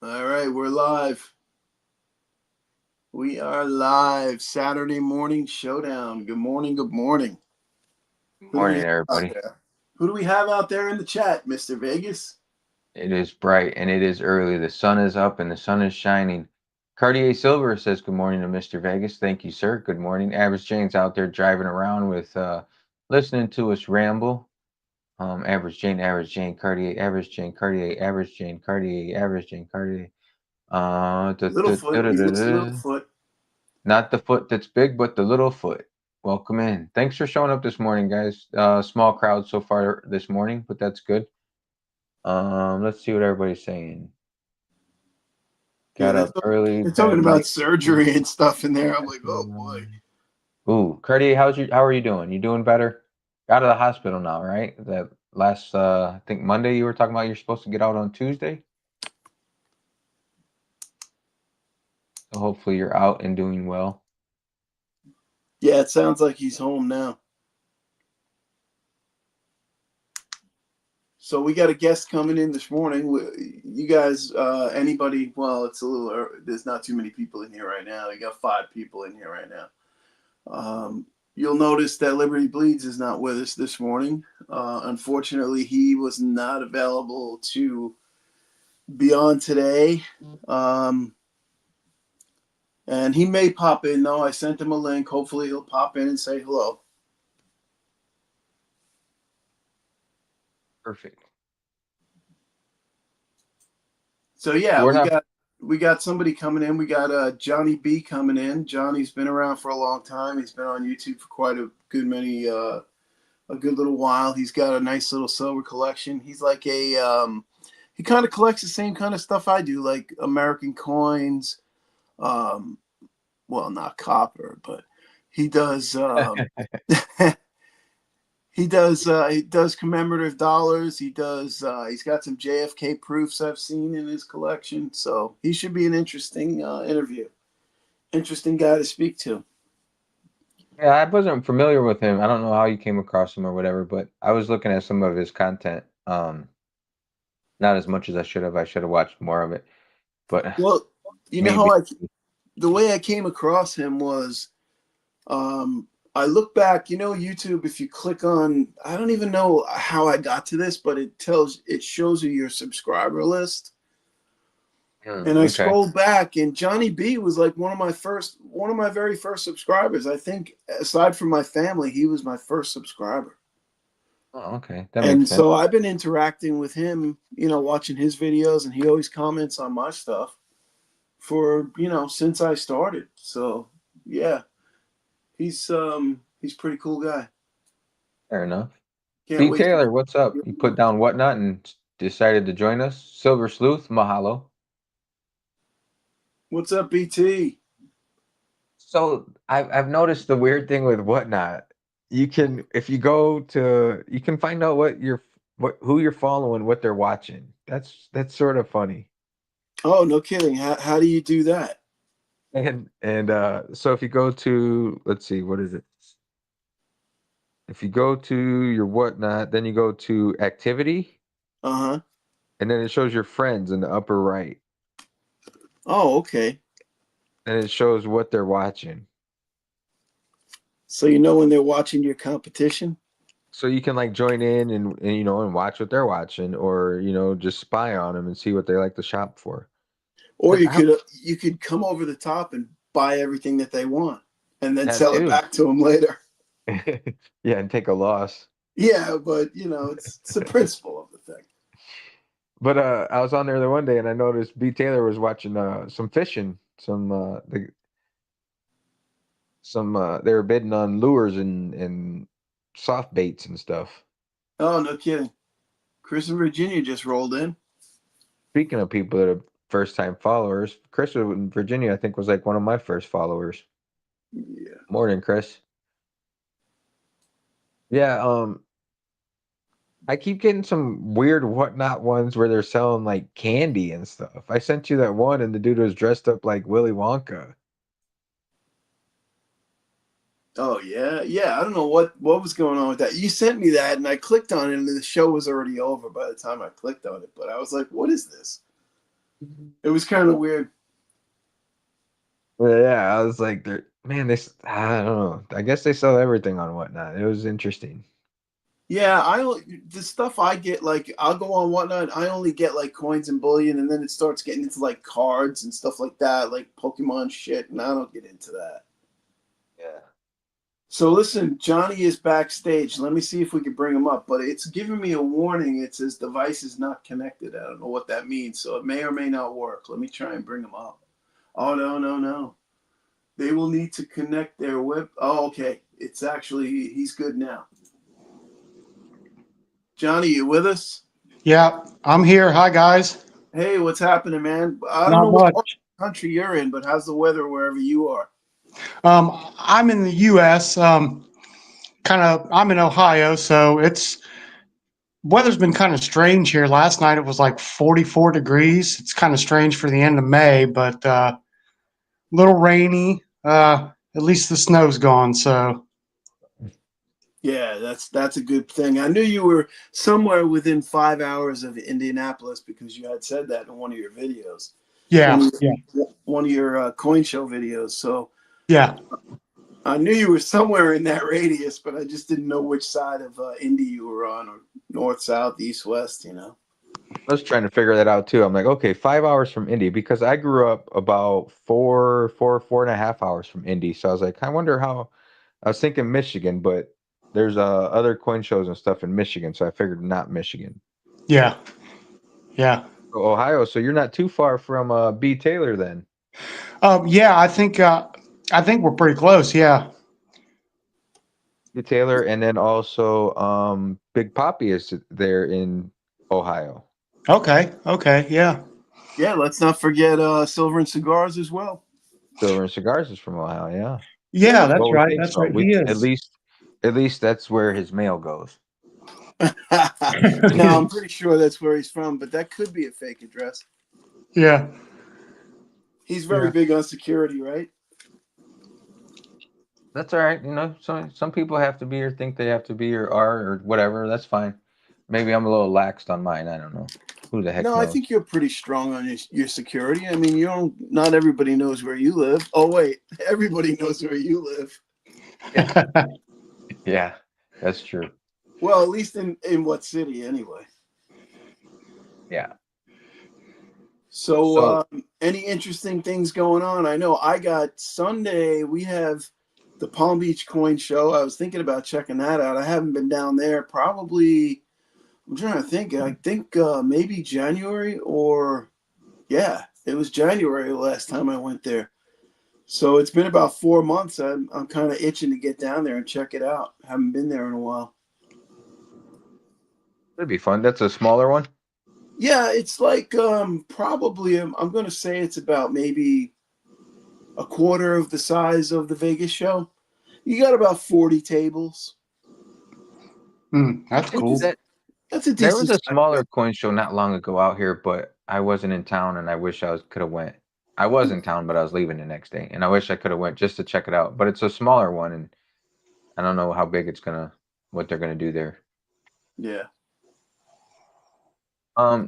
All right, we're live. We are live. Saturday morning showdown. Good morning. Good morning. Good Who do we morning, have out everybody. there? Who do we have out there in the chat, Mr. Vegas? It is bright and it is early. The sun is up and the sun is shining. Cartier Silver says good morning to Mr. Vegas. Thank you, sir. Good morning. Average Jane's out there driving around with listening to us ramble. Average Jane, Cartier, Average Jane, Cartier, Average Jane, Cartier, Average Jane, Cartier. Littlefoot. We miss Littlefoot. Not the foot that's big, but the little foot. Welcome in. Thanks for showing up this morning, guys. Small crowd so far this morning, but that's good. Let's see what everybody's saying. Yeah, Got up early, they're talking bad about night. surgery and stuff in there. I'm like, oh boy. Ooh, Cartier, how are you doing? You doing better? Out of the hospital now, right? That last I think Monday you were talking about you're supposed to get out on Tuesday. So hopefully you're out and doing well. Yeah, it sounds like he's home now. So we got a guest coming in this morning. You guys, anybody? Well, it's a little. There's not too many people in here right now. You got 5 people in here right now. You'll notice that Liberty Bleeds is not with us this morning. Unfortunately, he was not available to be on today. And he may pop in. No, I sent him a link. Hopefully, he'll pop in and say hello. Perfect. So yeah, We're not we got somebody coming in. We got JOHNNYB coming in. Johnny's been around for a long time. He's been on YouTube for quite a good little while. He's got a nice little silver collection. He's like he kind of collects the same kind of stuff I do, like American coins. Well, not copper, but he does. He does commemorative dollars. He does. He's got some JFK proofs I've seen in his collection. So he should be an interesting interview. Interesting guy to speak to. Yeah, I wasn't familiar with him. I don't know how you came across him or whatever, but I was looking at some of his content. Not as much as I should have. I should have watched more of it. But Well, you know maybe. how the way I came across him was um, I look back, YouTube, if you click on, I don't even know how I got to this, but it shows you your subscriber list. And I Okay. scrolled back and JOHNNYB was like one of my very first subscribers. I think aside from my family, he was my first subscriber. Oh, okay. That makes And sense. so I've been interacting with him, watching his videos, and he always comments on my stuff for, since I started. So yeah, he's a pretty cool guy. Fair enough. Can't B wait to. Taylor, what's up? You put down whatnot and decided to join us. Silver Sleuth, mahalo. What's up, BT? So I've noticed the weird thing with whatnot. You can if you go to you can find out what who you're following, what they're watching. That's sort of funny. Oh, no kidding. How do you do that? And so if you go to let's see, what is it? If you go to your whatnot, then you go to activity, Uh-huh. and then it shows your friends in the upper right, Oh, okay. and it shows what they're watching. So you know when they're watching your competition? So you can like join in and watch what they're watching, or just spy on them and see what they like to shop for. Or But you could come over the top and buy everything that they want and then that sell it too. back to them later. Yeah, and take a loss. Yeah, but it's the principle of the thing. But I was on there the one day and I noticed B Taylor was watching some fishing, some they were bidding on lures and soft baits and stuff. Oh, no kidding. Chris and Virginia just rolled in. Speaking of people that are first time followers, Chris in Virginia I think was like one of my first followers. Yeah. Morning, Chris. Yeah, I keep getting some weird whatnot ones where they're selling like candy and stuff. I sent you that one and the dude was dressed up like Willy Wonka. Oh yeah, yeah. I don't know what was going on with that. You sent me that, and I clicked on it, and the show was already over by the time I clicked on it. But I was like, "What is this?" It was kind of weird. Well, yeah, I was like, man, I don't know. I guess they sell everything on Whatnot. It was interesting. Yeah, the stuff I get, like I'll go on Whatnot. I only get like coins and bullion, and then it starts getting into like cards and stuff like that, like Pokemon shit, and I don't get into that. Yeah. So listen, Johnny is backstage. Let me see if we can bring him up, but it's giving me a warning. It says device is not connected. I don't know what that means, so it may or may not work. Let me try and bring him up. Oh no, no, no. They will need to connect their web. Oh, okay. It's actually he's good now. Johnny, you with us? Yeah, I'm here. Hi, guys. Hey, what's happening, man? I don't Not know what part much. of the country you're in, but how's the weather wherever you are? I'm in the U.S. I'm in Ohio, so weather's been kind of strange here. Last night it was like 44 degrees. It's kind of strange for the end of May, but little rainy. At least the snow's gone. So Yeah, that's a good thing. I knew you were somewhere within 5 hours of Indianapolis because you had said that in one of your videos, yeah, yeah, one of your coin show videos. So yeah. I knew you were somewhere in that radius, but I just didn't know which side of Indy you were on, or north, south, east, west. I was trying to figure that out too. I'm like, okay, 5 hours from Indy because I grew up about 4.5 hours from Indy. So I was like, I wonder how. I was thinking Michigan, but there's other coin shows and stuff in Michigan, so I figured not Michigan. Yeah, yeah. So Ohio, so you're not too far from B Taylor then. Yeah, I think we're pretty close. Yeah. B Taylor, and then also Big Poppy is there in Ohio. Okay. Okay. Yeah. Yeah, let's not forget Silver and Cigars as well. Silver and Cigars is from Ohio, yeah. Yeah, Yeah. that's Well, we right. think That's so. right. We He at is. least at least that's where his mail goes. No, I'm pretty sure that's where he's from, but that could be a fake address. Yeah. He's very Yeah. big on security, right? That's all right. Some people have to be or think they have to be or are or whatever. That's fine. Maybe I'm a little laxed on mine. I don't know. Who the heck No, I knows? think you're pretty strong on your security. I mean, you don't. Not everybody knows where you live. Oh wait, everybody knows where you live. Yeah, yeah, that's true. Well, at least in what city, anyway. Yeah. So, So any interesting things going on? I know I got Sunday. We have the Palm Beach Coin Show. I was thinking about checking that out. I haven't been down there. Probably, I'm trying to think. I think maybe January or yeah, it was January the last time I went there. So it's been about 4 months. I'm kind of itching to get down there and check it out. Haven't been there in a while. it'd be fun. That's a smaller one. Yeah, it's like probably I'm going to say it's about maybe a quarter of the size of the Vegas show. You got about 40 tables. That's Which is cool. That that's a there was decent a size show. smaller coin show not long ago out here, but I wasn't in town, and I wish I could have went. I was in town, but I was leaving the next day, and I wish I could have went just to check it out. But it's a smaller one, and I don't know how big what they're gonna do there. Yeah.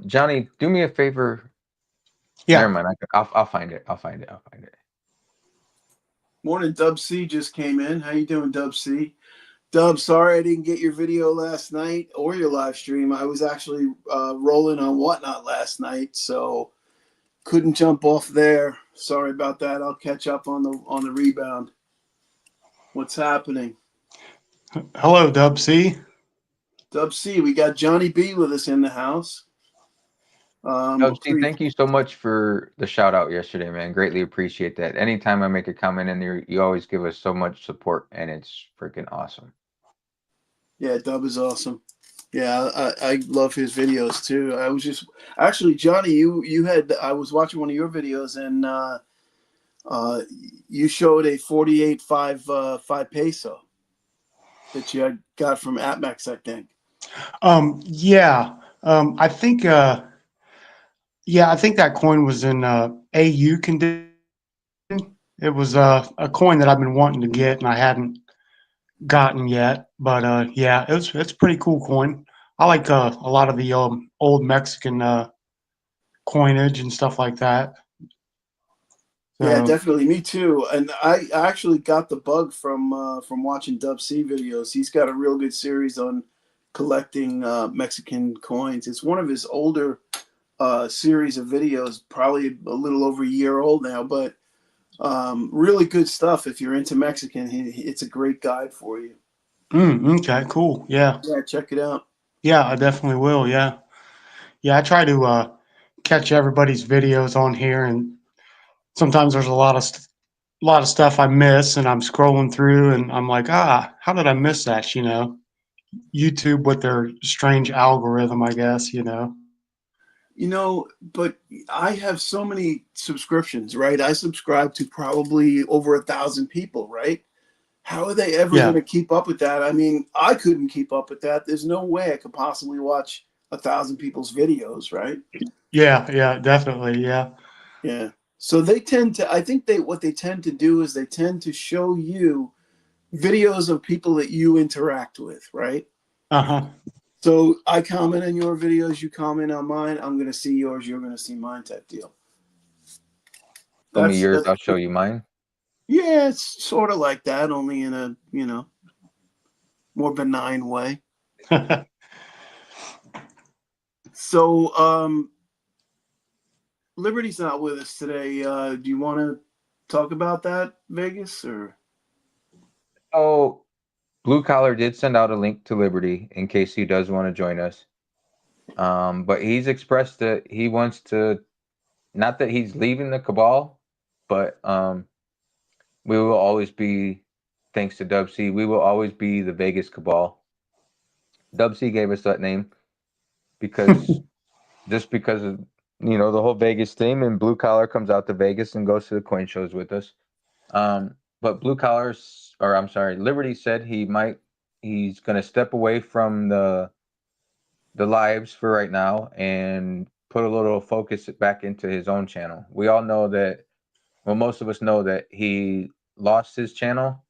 Johnny, do me a favor. Never Yeah. mind. I'll find it. I'll find it. I'll find it. Morning, Dub C just came in. How you doing, Dub C? Dub, sorry I didn't get your video last night or your live stream. I was actually rolling on Whatnot last night, so couldn't jump off there. Sorry about that. I'll catch up on the rebound. What's happening? Hello, Dub C. Dub C, we got Johnny B with us in the house. Oh, Steve, thank you so much for the shout out yesterday, man. Greatly appreciate that. Anytime I make a comment in there, you always give us so much support, and it's freaking awesome. Yeah, Dub is awesome. Yeah, I love his videos too. I was just actually Johnny, you had I was watching one of your videos and you showed a 48.5 peso that you had got from Atmex, I think. Yeah. I think. Yeah, I think that coin was in AU condition. It was a coin that I've been wanting to get and I hadn't gotten yet. But yeah, it's a pretty cool coin. I like a lot of the old Mexican coinage and stuff like that. Yeah, So, definitely. Me too. And I actually got the bug from watching Dub C videos. He's got a real good series on collecting Mexican coins. It's one of his older series of videos, probably a little over a year old now, but really good stuff. If you're into Mexican, it's a great guide for you. okay, cool. Yeah. Yeah, check it out. Yeah, I definitely will. Yeah. Yeah, I try to catch everybody's videos on here, and sometimes there's a lot of stuff I miss, and I'm scrolling through, and I'm like, how did I miss that? YouTube with their strange algorithm, I guess. But I have so many subscriptions, right? I subscribe to probably over 1,000 people, right? How are they ever going Yeah. to keep up with that? I mean, I couldn't keep up with that. There's no way I could possibly watch 1,000 people's videos, right? Yeah. Yeah. Definitely. Yeah. Yeah. So they tend to, I think what they tend to do is they tend to show you videos of people that you interact with, right? Uh-huh. So I comment on your videos, you comment on mine. I'm going to see yours, you're going to see mine type deal. Show me That's yours, I'll show you mine. Yeah, it's sort of like that, only in a more benign way. So Liberty's not with us today. Do you want to talk about that, Vegas, or? Oh, Blue Collar did send out a link to Liberty in case he does want to join us. But he's expressed that he wants to, not that he's leaving the cabal, but we will always be, thanks to Dub C, we will always be the Vegas cabal. Dub C gave us that name because because of the whole Vegas theme, and Blue Collar comes out to Vegas and goes to the coin shows with us. But Blue Collars, or I'm sorry, Liberty said he's going to step away from the lives for right now and put a little focus back into his own channel. We all know that, well, most of us know that he lost his channel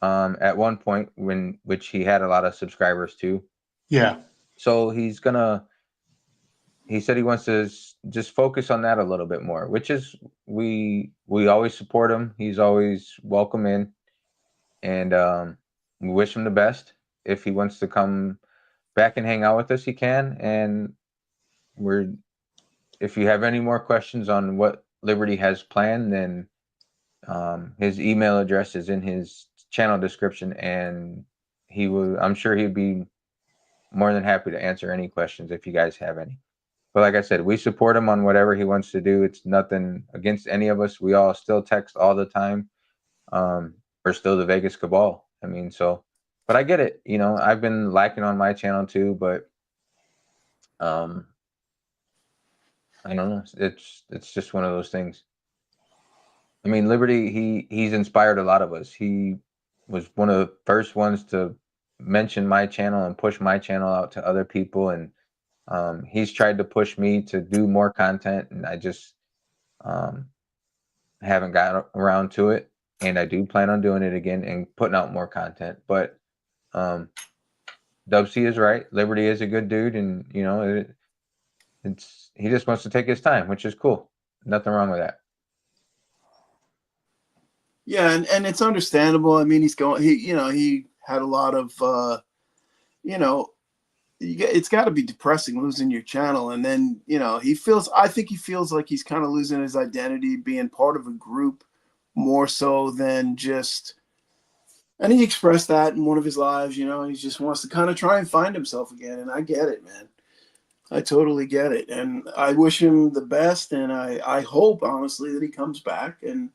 at one point which he had a lot of subscribers to. Yeah. So he said he wants to just focus on that a little bit more, which is we always support him. He's always welcome in, and we wish him the best. If he wants to come back and hang out with us, he can. And if you have any more questions on what Liberty has planned, then his email address is in his channel description, and I'm sure he'd be more than happy to answer any questions if you guys have any. But like I said, we support him on whatever he wants to do. It's nothing against any of us. We all still text all the time. We're still the Vegas Cabal. I mean, but I get it. I've been lacking on my channel too, but I don't know. It's just one of those things. I mean, Liberty, he's inspired a lot of us. He was one of the first ones to mention my channel and push my channel out to other people, and he's tried to push me to do more content, and I just haven't gotten around to it. And I do plan on doing it again and putting out more content. But Dub C is right. Liberty is a good dude, and he just wants to take his time, which is cool. Nothing wrong with that. Yeah, and it's understandable. I mean, he had a lot of it's got to be depressing losing your channel, and then I think he feels like he's kind of losing his identity, being part of a group more so than just. And he expressed that in one of his lives. He just wants to kind of try and find himself again, and I get it, man. I totally get it, and I wish him the best, and I hope honestly that he comes back and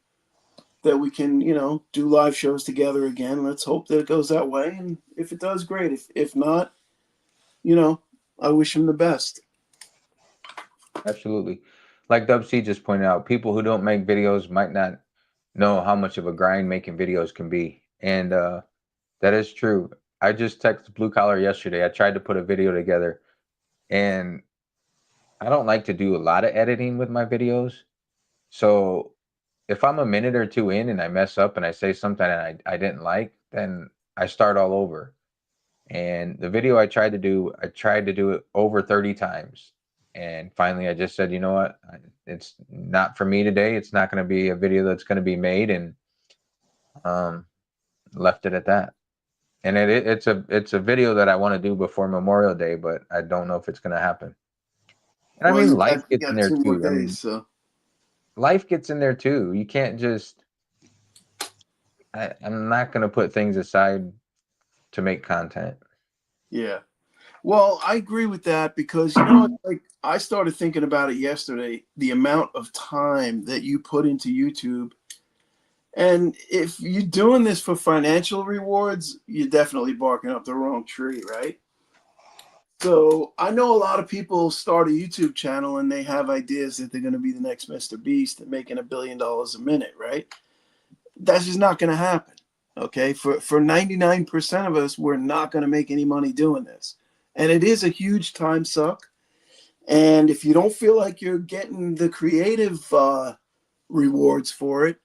that we can do live shows together again. Let's hope that it goes that way, and if it does, great. If not, I wish him the best. Absolutely. Like Dub C just pointed out, people who don't make videos might not know how much of a grind making videos can be. And that is true. I just texted Blue Collar yesterday. I tried to put a video together, and I don't like to do a lot of editing with my videos. So if I'm a minute or two in and I mess up and I say something and I didn't like, then I start all over. And the video I tried to do it over 30 times. And finally, I just said, you know what? It's not for me today. It's not going to be a video that's going to be made, and left it at that. And it's a video that I want to do before Memorial Day, but I don't know if it's going to happen. And I Well, mean, you life gets in got there 2 more too. I days, mean, so life gets in there too. You can't just. I'm not going to put things aside to make content. yeah. Well, I agree with that because you know what? Like I started thinking about it yesterday, the amount of time that you put into YouTube. And if you're doing this for financial rewards, you're definitely barking up the wrong tree, right? So I know a lot of people start a YouTube channel and they have ideas that they're going to be the next Mr. Beast and making $1 billion a minute, right? That's just not going to happen. Okay, for 99% of us, we're not going to make any money doing this, and it is a huge time suck. And if you don't feel like you're getting the creative rewards for it,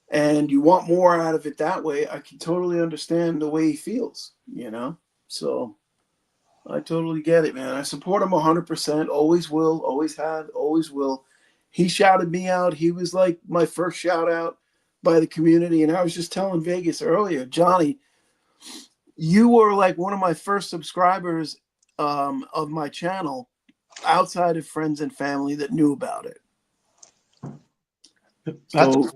and you want more out of it that way, I can totally understand the way he feels. So I totally get it, man. I support him 100%. Always will, always have, always will. He shouted me out. He was like my first shout out by the community. And I was just telling Vegas earlier, Johnny, you were like one of my first subscribers of my channel outside of friends and family that knew about it. That's So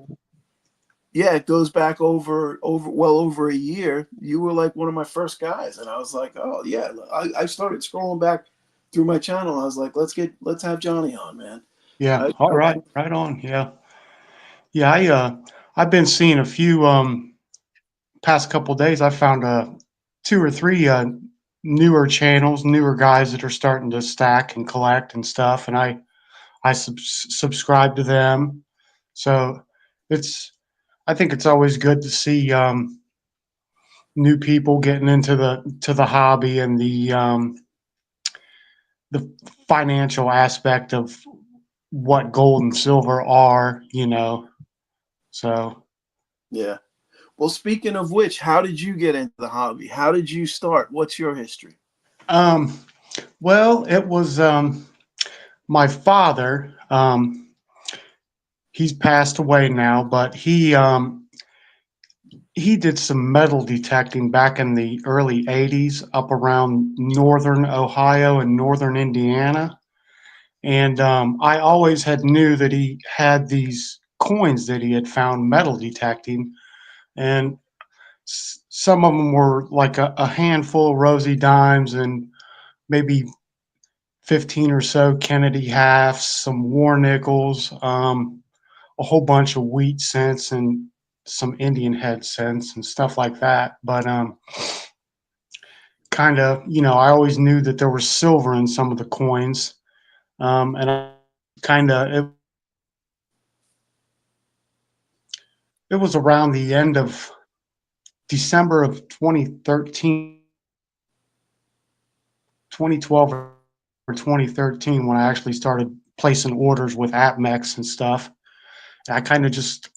yeah, it goes back over a year. You were like one of my first guys, and I was like, oh yeah. I started scrolling back through my channel. I was like, let's have Johnny on, man. yeah. I, All I, right, right on. Yeah, yeah. I've been seeing a few past couple days. I found two or three newer channels, newer guys that are starting to stack and collect and stuff, and I subscribe to them. So it's I think it's always good to see new people getting into the hobby and the financial aspect of what gold and silver are, you know. So yeah. Well, speaking of which, how did you get into the hobby? How did you start? What's your history? um well, it was my father. He's passed away now, but he did some metal detecting back in the early 80s up around northern Ohio and northern Indiana. And I always had knew that he had these coins that he had found metal detecting. And some of them were like a handful of rosy dimes and maybe 15 or so Kennedy halves, some war nickels, a whole bunch of wheat cents and some Indian head cents and stuff like that. But kind of, I always knew that there was silver in some of the coins. And I kind of, it was around the end of December of 2013, 2012 or 2013 when I actually started placing orders with AppMex and stuff. And I kind of just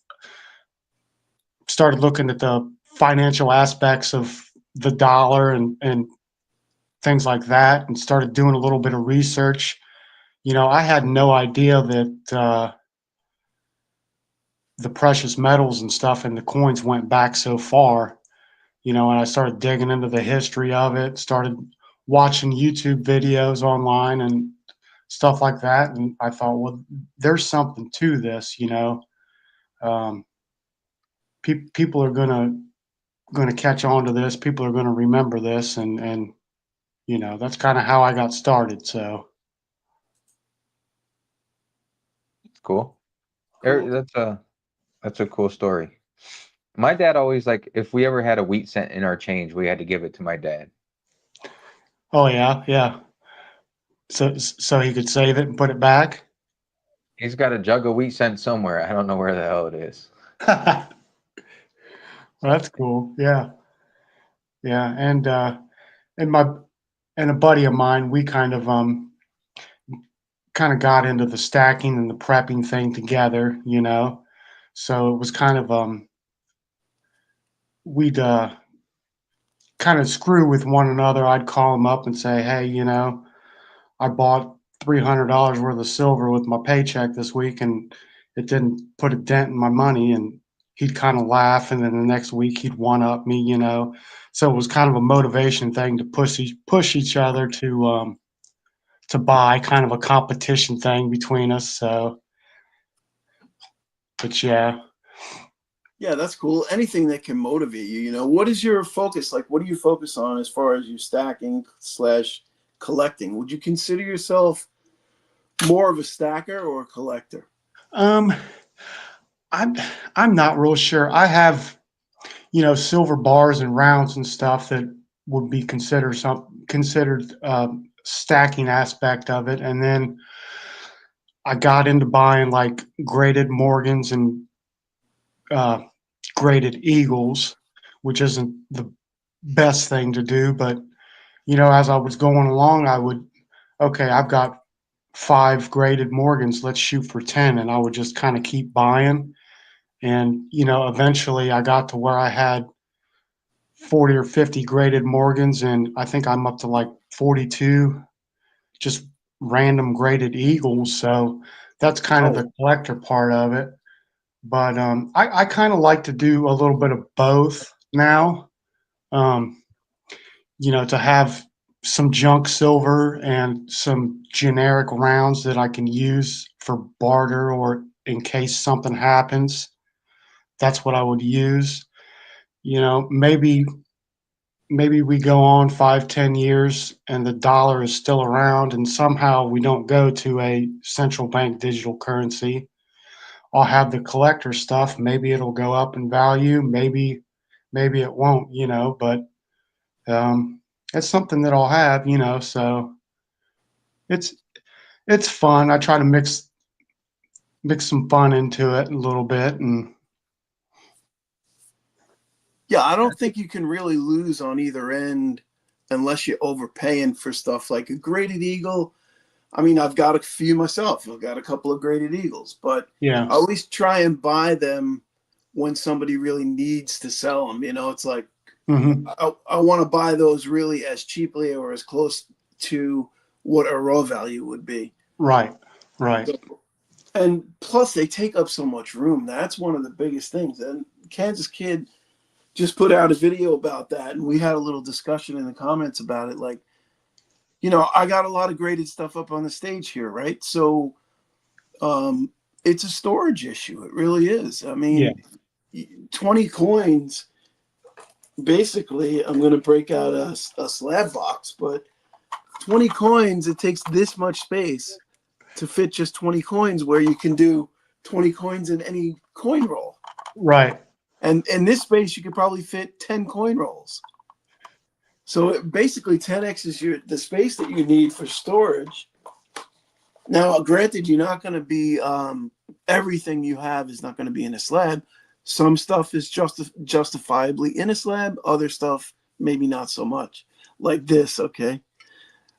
started looking at the financial aspects of the dollar and things like that and started doing a little bit of research. I had no idea that the precious metals and stuff and the coins went back so far, and I started digging into the history of it, started watching YouTube videos online and stuff like that. And I thought, well, there's something to this. Um, people are gonna catch on to this. People are gonna remember this, and that's kind of how I got started. So Cool. Cool. That's a cool story. My dad always, like, if we ever had a wheat cent in our change, we had to give it to my dad. oh yeah, yeah. So he could save it and put it back. He's got a jug of wheat cent somewhere. I don't know where the hell it is. Well, that's cool. Yeah, yeah. And my and a buddy of mine, we kind of got into the stacking and the prepping thing together. So it was kind of we'd kind of screw with one another. I'd call him up and say, hey, I bought $300 worth of silver with my paycheck this week, and it didn't put a dent in my money. And he'd kind of laugh, and then the next week he'd one up me, you know. So it was kind of a motivation thing to push each other to buy, kind of a competition thing between us. So, but yeah. Yeah, that's cool. Anything that can motivate you, you know. What is your focus? Like, what do you focus on as far as your stacking slash collecting? Would you consider yourself more of a stacker or a collector? Um, I'm I'm not real sure. I have, you know, silver bars and rounds and stuff that would be considered stacking aspect of it. And then I got into buying like graded Morgans and uh, graded Eagles, which isn't the best thing to do. But you know, as I was going along, I would, okay, I've got 5 graded Morgans. Let's shoot for 10, and I would just kind of keep buying. And you know, eventually, I got to where I had 40 or 50 graded Morgans, and I think I'm up to like 42 just random graded Eagles. So that's kind of Oh, the collector part of it. But I kind of like to do a little bit of both now. Um, you know, to have some junk silver and some generic rounds that I can use for barter or in case something happens. That's what I would use. You know, maybe we go on 5, 10 years and the dollar is still around and somehow we don't go to a central bank digital currency. I'll have the collector stuff. Maybe it'll go up in value. Maybe it won't, you know, but um, it's something that I'll have, you know, so it's it's fun. I try to mix some fun into it a little bit and yeah, I don't think you can really lose on either end unless you're overpaying for stuff like a graded eagle. I mean, I've got a few myself. I've got a couple of graded eagles, but yeah. I always try and buy them when somebody really needs to sell them. You know, it's like Hmm. I want to buy those really as cheaply or as close to what a raw value would be. Right. Right. So, and plus, they take up so much room. That's one of the biggest things. And Kansas Kid just put out a video about that, and we had a little discussion in the comments about it. Like, you know, I got a lot of graded stuff up on the stage here, right? So um, it's a storage issue. It really is. I Yeah. mean, 20 coins. Basically, I'm going to break out a slab box, but 20 coins, it takes this much space to fit just 20 coins, where you can do 20 coins in any coin roll. Right. And in this space, you could probably fit 10 coin rolls. So basically, 10x is the space that you need for storage. Now, granted, you're not going to be everything you have is not going to be in a slab. Some stuff is justifiably in a slab. Other stuff, maybe not so much. Like this, okay?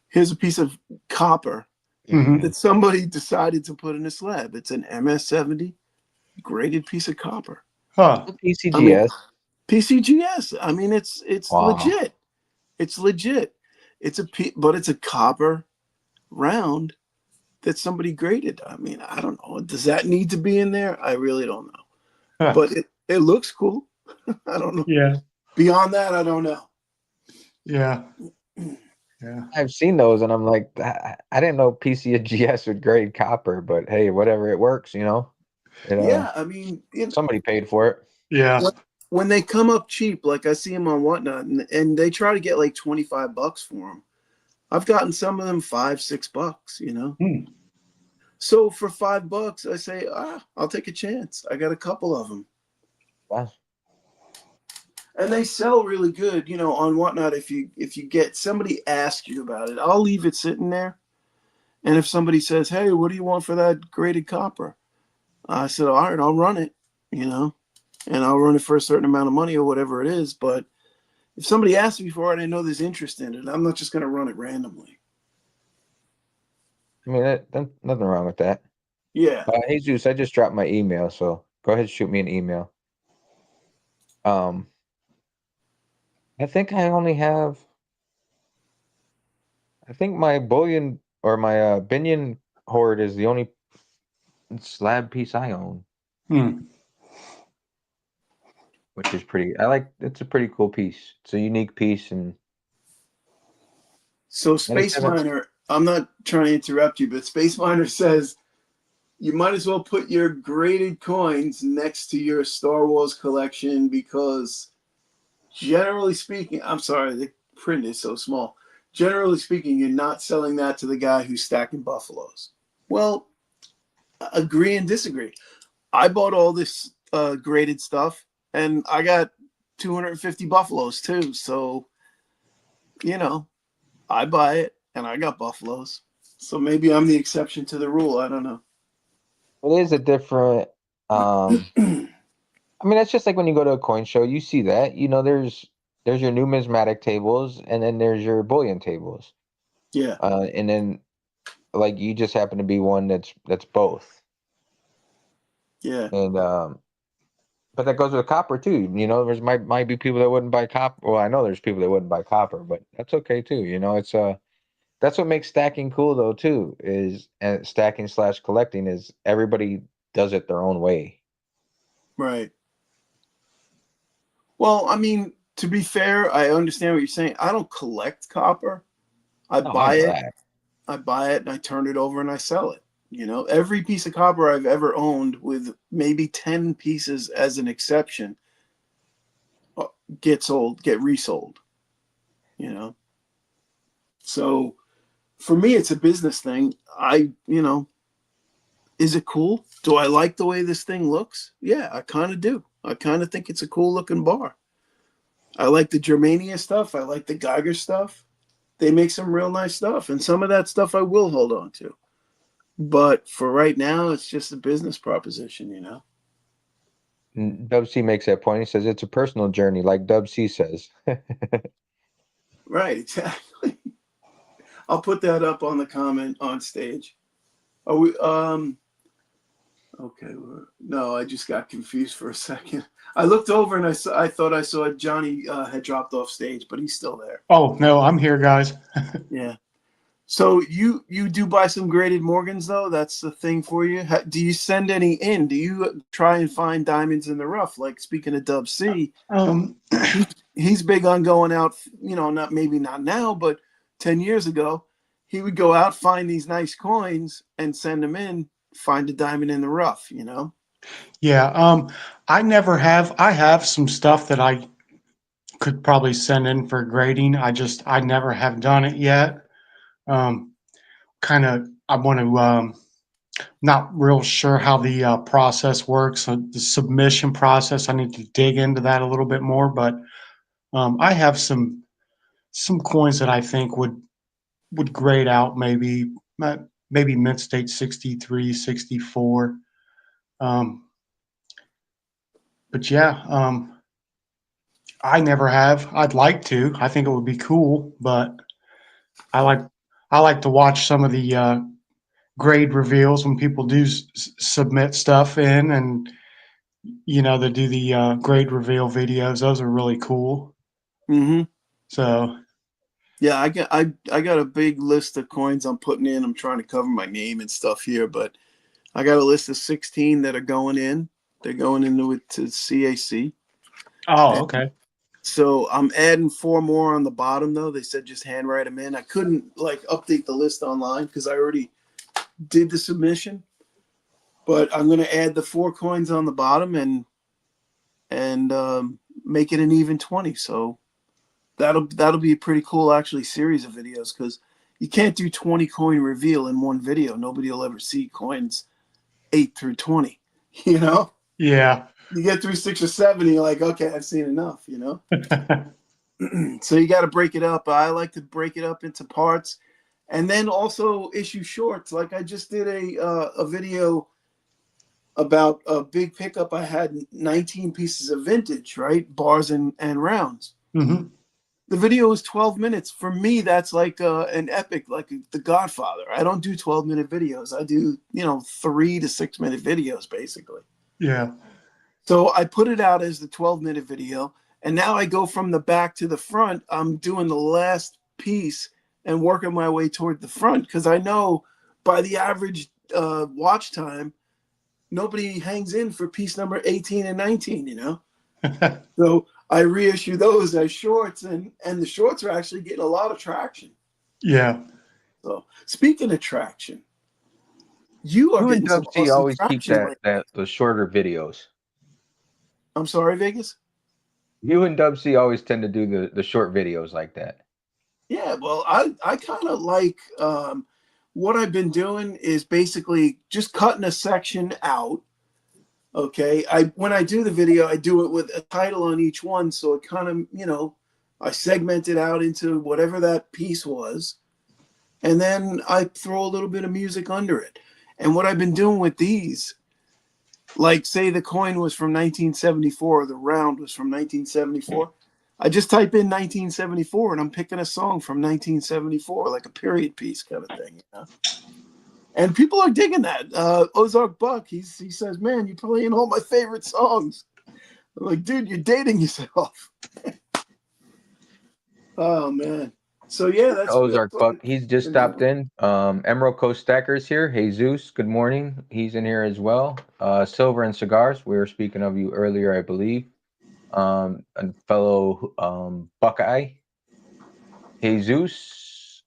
Here's a piece of copper Hmm. that somebody decided to put in a slab. It's an MS-70 graded piece of copper. Huh. I mean, PCGS. PCGS. I mean, it's Wow. legit. It's legit. But it's a copper round that somebody graded. I mean, I don't know. Does that need to be in there? I really don't know. Huh. But it looks cool. I don't know. Yeah. Beyond that, I don't know. Yeah. Yeah. I've seen those, and I'm like, I didn't know PCGS would grade copper, but hey, whatever, it works, you know. It, Yeah, I mean, somebody paid for it. Yeah. when they come up cheap, like I see them on Whatnot, and they try to get like $25 for them. I've gotten some of them $5, $6, you know. Hmm. So for $5, I say, I'll take a chance. I got a couple of them, Wow. and they sell really good, you know, on Whatnot. If you get somebody ask you about it, I'll leave it sitting there. And if somebody says, "Hey, what do you want for that graded copper?" I said, "All right, I'll run it," you know, and I'll run it for a certain amount of money or whatever it is. But if somebody asks me for it, I know there's interest in it. I'm not just going to run it randomly. I mean, nothing wrong with that. Yeah. Jesus, I just dropped my email, so go ahead and shoot me an email. I think I only have. I think my bullion or my Binion Horde is the only slab piece I own, Hmm. which is pretty. It's a pretty cool piece. It's a unique piece, and So it's Space kind of Miner, I'm not trying to interrupt you, but Space Miner says you might as well put your graded coins next to your Star Wars collection because generally speaking, I'm sorry, the print is so small. Generally speaking, you're not selling that to the guy who's stacking buffaloes. Well, agree and disagree. I bought all this graded stuff, and I got 250 buffaloes too. So, you know, I buy it, and I got buffaloes. So maybe I'm the exception to the rule. I don't know. it is a different. I mean, that's just like when you go to a coin show, you see that. There's your numismatic tables, and then there's your bullion tables, Yeah, and then like you just happen to be one that's both, yeah, and but that goes with copper too. There's might be people that wouldn't buy copper. Well, I know there's people that wouldn't buy copper, but that's okay too. It's that's what makes stacking cool though too. Is and stacking slash collecting is everybody does it their own way. right. Well, I mean, to be fair, I understand what you're saying. I don't collect copper. I No, I buy know it. that. I buy it and I turn it over and I sell it. Every piece of copper I've ever owned, with maybe 10 pieces as an exception, get resold, you know? So for me, it's a business thing. Is it cool? Do I like the way this thing looks? Yeah, I kind of do. I kind of think it's a cool looking bar. I like the Germania stuff. I like the Geiger stuff. They make some real nice stuff. And some of that stuff I will hold on to. But for right now, it's just a business proposition. Dub C makes that point. He says it's a personal journey, like Dub C says. Right, exactly. I'll put that up on the comment on stage. Are we okay, no, I just got confused for a second. I looked over and I thought I saw Johnny had dropped off stage, but he's still there. Oh no, I'm here, guys. Yeah. So you do buy some graded Morgans though? That's the thing for you. Do you send any in? Do you try and find diamonds in the rough? Like, speaking of Dub C, Um, he's big on going out. Not now, but 10 years ago, he would go out, find these nice coins, and send them in. Find a diamond in the rough. yeah. I have some stuff that I could probably send in for grading. I never have done it yet. Kind of, I want to. Not real sure how the process works. The submission process. I need to dig into that a little bit more, but I have some coins that I think would grade out maybe mint state 63, 64. Um, but yeah, I never have. I'd like to. I think it would be cool, but I like I like to watch some of the grade reveals when people do submit stuff in, and they do the grade reveal videos. Those are really cool. Mm-hmm. So Yeah, I got a big list of coins I'm putting in. I'm trying to cover my name and stuff here, but I got a list of 16 that are going in. They're going into it to CAC. oh, And okay. so I'm adding 4 more on the bottom though. They said just handwrite them in. I couldn't update the list online because I already did the submission. But I'm gonna add the 4 coins on the bottom and make it an even 20. So that'll be a pretty cool actually series of videos because you can't do 20 coin reveal in one video. Nobody will ever see coins 8 through 20. You know, Yeah. you get through 6 or 7, and you're like, okay, I've seen enough. So you got to break it up. I like to break it up into parts, and then also issue shorts. Like I just did a video about a big pickup. I had 19 pieces of vintage, right, bars and rounds. hmm The video is 12 minutes. For me, that's like an epic, like The Godfather. I don't do 12-minute videos. I do 3 to 6 minute videos basically. Yeah. So I put it out as the 12-minute video, and now I go from the back to the front. I'm doing the last piece and working my way toward the front, because I know by the average watch time, nobody hangs in for piece number 18 and 19, you know? So I reissue those as shorts, and the shorts are actually getting a lot of traction. Yeah. So speaking of traction, you are You and getting some Dub C awesome always keep traction lately. the shorter videos. I'm sorry, Vegas? You and Dub C always tend to do the short videos like that. Yeah, well, I kind of like what I've been doing is basically just cutting a section out. Okay, when I do the video, I do it with a title on each one, so it kind of, you know, I segment it out into whatever that piece was, and then I throw a little bit of music under it. And what I've been doing with these, like say the coin was from 1974, the round was from 1974. I just type in 1974 and I'm picking a song from 1974, like a period piece kind of thing, you know? And people are digging that. Ozark Buck, he says, "Man, you're playing all my favorite songs." I'm like, dude, you're dating yourself. Oh man. So yeah, that's Ozark what Buck, he's just stopped in. Emerald Coast Stacker's here. Jesus, good morning. He's in here as well. Silver and Cigars, we were speaking of you earlier, I believe. A fellow Buckeye. Jesus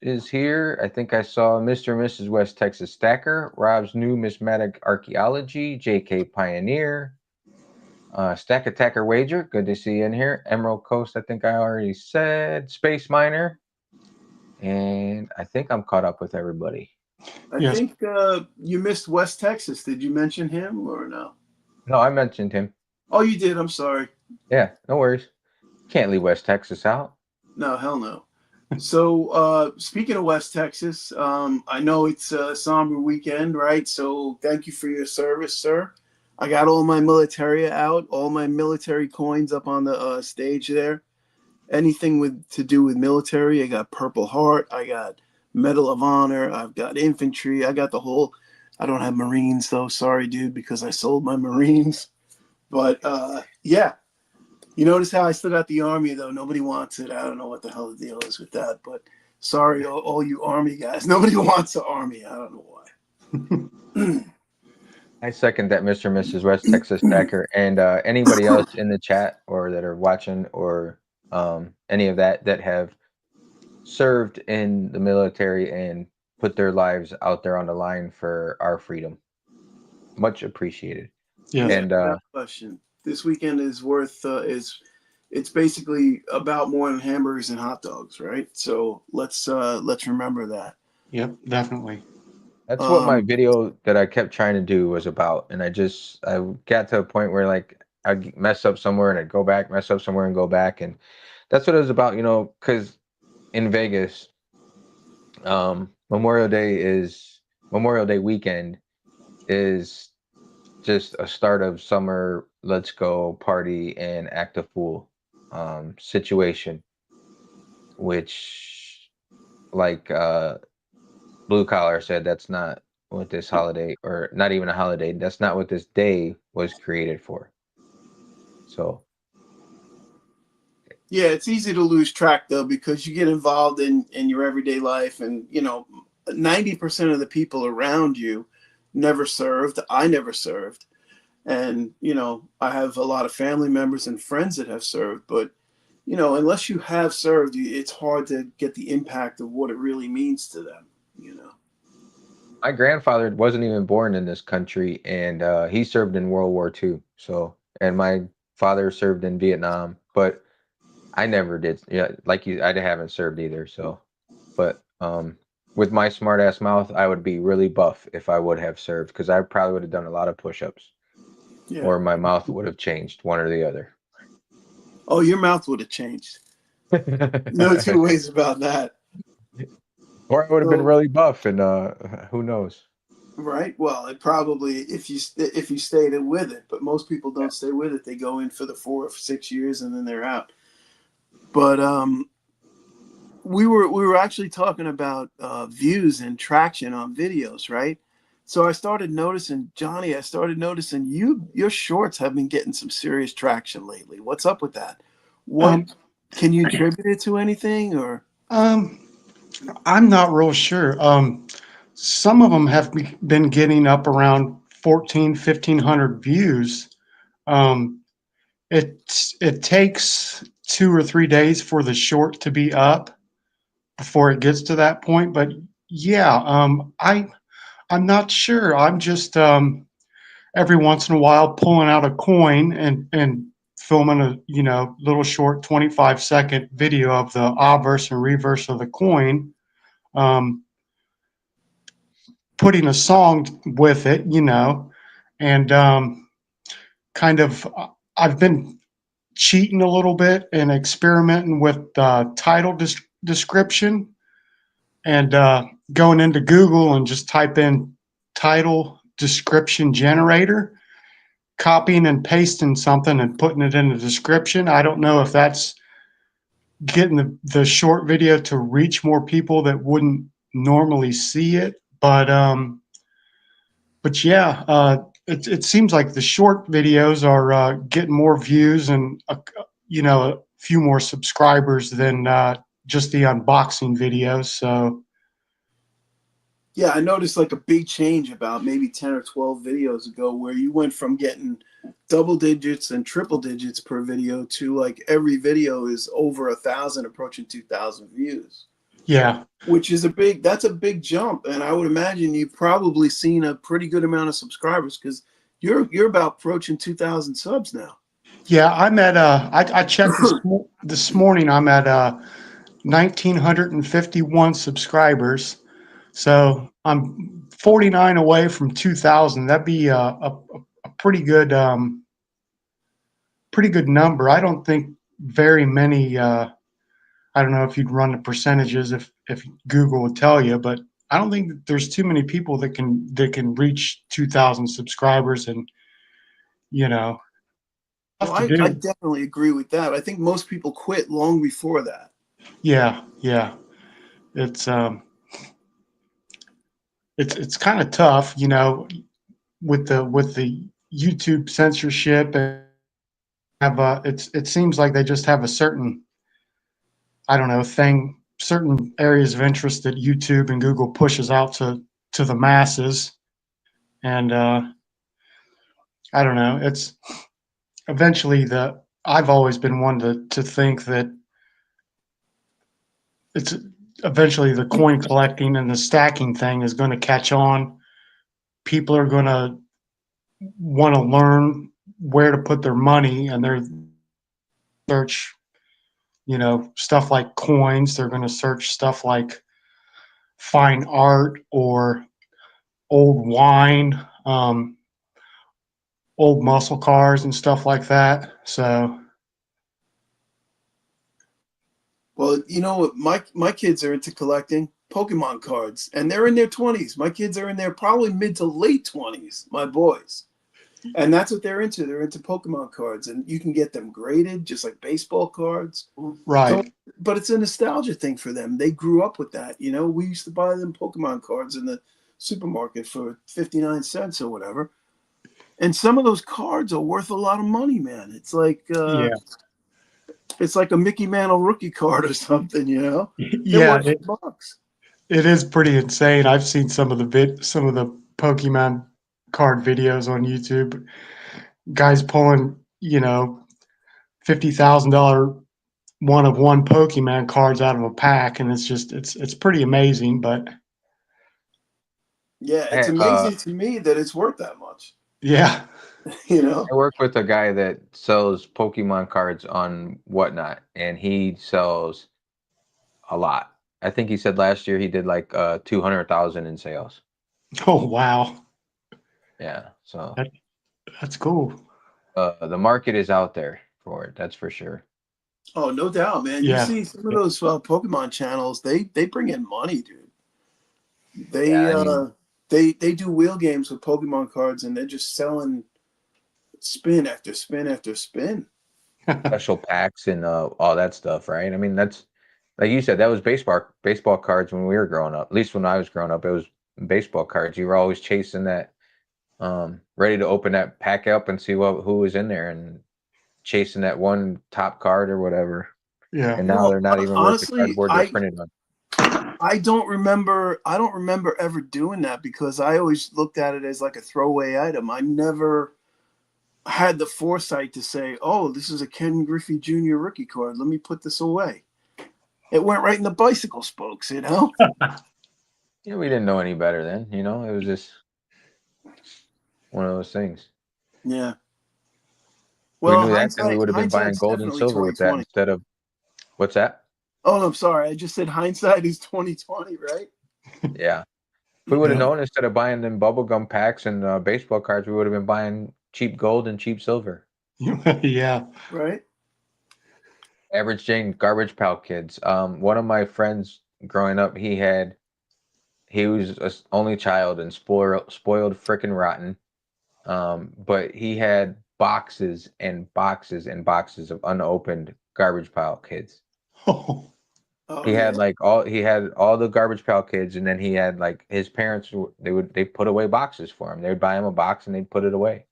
is here. I think I saw Mr. and Mrs. West Texas Stacker, Rob's Numismatic Archaeology, JK Pioneer, Stack Attacker Wager, good to see you in here. Emerald Coast, I think I already said. Space Miner, and I think I'm caught up with everybody. I think you missed West Texas. Did you mention him or no? No, I mentioned him. Oh, you did. I'm sorry. Yeah, no worries. Can't leave West Texas out. No, hell no. So speaking of West Texas, I know it's a somber weekend, right? So thank you for your service, sir. I got all my military out, all my military coins up on the stage there. Anything to do with military, I got Purple Heart, I got Medal of Honor, I've got infantry, I got the whole. I don't have Marines though, sorry, dude, because I sold my Marines. But yeah. You notice how I still got the Army, though. Nobody wants it. I don't know what the hell the deal is with that. But sorry, all you Army guys. Nobody wants the Army. I don't know why. I second that, Mr. and Mrs. West Texas Stacker. And anybody else in the chat or that are watching or any of that have served in the military and put their lives out there on the line for our freedom. Much appreciated. Yeah. And without question. This weekend is worth it's basically about more than hamburgers and hot dogs, right? So let's remember that. Yep, definitely. that's what my video that I kept trying to do was about. And I got to a point where like I'd mess up somewhere and I'd go back, mess up somewhere and go back. And that's what it was about, you know, because in Vegas, Memorial Day weekend is just a start of summer, let's go party and act a fool situation, which like Blue Collar said, that's not what this holiday, or not even a holiday, that's not what this day was created for. So yeah, it's easy to lose track though, because you get involved in your everyday life, and you know 90% of the people around you never served. I never served. And, you know, I have a lot of family members and friends that have served, but, you know, unless you have served, it's hard to get the impact of what it really means to them, you know. my grandfather wasn't even born in this country, and he served in World War II. So, and my father served in Vietnam, but I never did. Yeah, like you, I haven't served either. So, but with my smart ass mouth, I would be really buff if I would have served, because I probably would have done a lot of push-ups. Yeah. Or my mouth would have changed, one or the other. Oh, your mouth would have changed. No two ways about that. Or I would have been really buff, and who knows? Right. Well, it probably if you stayed with it, but most people don't stay with it. They go in for the 4 or 6 years and then they're out. But we were actually talking about views and traction on videos, right? So I started noticing, Johnny, your shorts have been getting some serious traction lately. What's up with that? What can you attribute it to anything or? I'm not real sure. Some of them have been getting up around 1,500 views. Um, it takes 2 or 3 days for the short to be up before it gets to that point. But yeah, I'm not sure. I'm just every once in a while pulling out a coin and filming a little short 25-second video of the obverse and reverse of the coin. Um, Putting a song with it, and kind of I've been cheating a little bit and experimenting with title description and going into Google and just type in title description generator, copying and pasting something and putting it in the description. I don't know if that's getting the short video to reach more people that wouldn't normally see it, but yeah, it seems like the short videos are getting more views and a few more subscribers than just the unboxing videos. So Yeah, I noticed like a big change about maybe 10 or 12 videos ago where you went from getting double digits and triple digits per video to like every video is over 1,000, approaching 2,000 views, yeah, which is that's a big jump. And I would imagine you've probably seen a pretty good amount of subscribers because you're about approaching 2,000 subs now. yeah, I'm at I checked this morning. I'm at 1,951 subscribers. So I'm 49 away from 2,000. That'd be a pretty good number. I don't think very many. I don't know if you'd run the percentages if Google would tell you, but I don't think that there's too many people that can reach 2,000 subscribers, and Well, tough to I do. definitely agree with that. I think most people quit long before that. Yeah, yeah. It's it's kind of tough, with the YouTube censorship and have it seems like they just have a certain, I don't know, thing, certain areas of interest that YouTube and Google pushes out to the masses, and I don't know. It's eventually the I've always been one to think that it's eventually the coin collecting and the stacking thing is going to catch on. People are going to want to learn where to put their money, and they're search, stuff like coins. They're going to search stuff like fine art or old wine, old muscle cars and stuff like that. So Well, you know what? My kids are into collecting Pokemon cards, and they're in their 20s. My kids are in their probably mid to late 20s, my boys. And that's what they're into. They're into Pokemon cards, and you can get them graded just like baseball cards. So, right. but it's a nostalgia thing for them. They grew up with that. We used to buy them Pokemon cards in the supermarket for 59 cents or whatever. And some of those cards are worth a lot of money, man. Yeah. It's like a Mickey Mantle rookie card or something. They're Yeah, worth $100. it is pretty insane. I've seen some of the Pokemon card videos on YouTube. Guys pulling, $50,000 one of one Pokemon cards out of a pack, and it's pretty amazing. But Yeah, it's I, amazing to me that it's worth that much. yeah, You know? I work with a guy that sells Pokemon cards on Whatnot, and he sells a lot. I think he said last year he did like 200,000 in sales. oh wow, Yeah, so that, that's cool. the market is out there for it. That's for sure. Oh, no doubt, man. You Yeah, see some of those Pokemon channels, they bring in money, dude. Yeah, They I mean, uh they do wheel games with Pokemon cards, and they're just selling spin after spin after spin. special packs and all that stuff, right? I mean, that's like you said, that was baseball cards when we were growing up. At least when I was growing up, it was baseball cards. You were always chasing that, ready to open that pack up and see who was in there and chasing that one top card or whatever. yeah, And now Well, they're not even worth the honestly, cardboard they're printed on. I don't remember ever doing that because I always looked at it as like a throwaway item. I never had the foresight to say, "Oh, this is a Ken Griffey Jr. rookie card. Let me put this away." It went right in the bicycle spokes, you know? Yeah, we didn't know any better then, you know? It was just one of those things. Yeah. We Well, knew that, then we would have been buying hindsight's gold and definitely silver with that 2020. instead of what's that? Oh, I'm sorry. I just said hindsight is 2020, right? Yeah. If we would have Yeah. known instead of buying them bubblegum packs and baseball cards, we would have been buying cheap gold and cheap silver. Yeah. Right? Average Jane, Garbage Pail Kids. One of my friends growing up, he was an only child and spoiled freaking rotten. But he had boxes and boxes and boxes of unopened Garbage Pail Kids. Oh, Oh, He yeah. had all the Garbage Pail Kids, and then he had like his parents. They put away boxes for him. They would buy him a box and they'd put it away.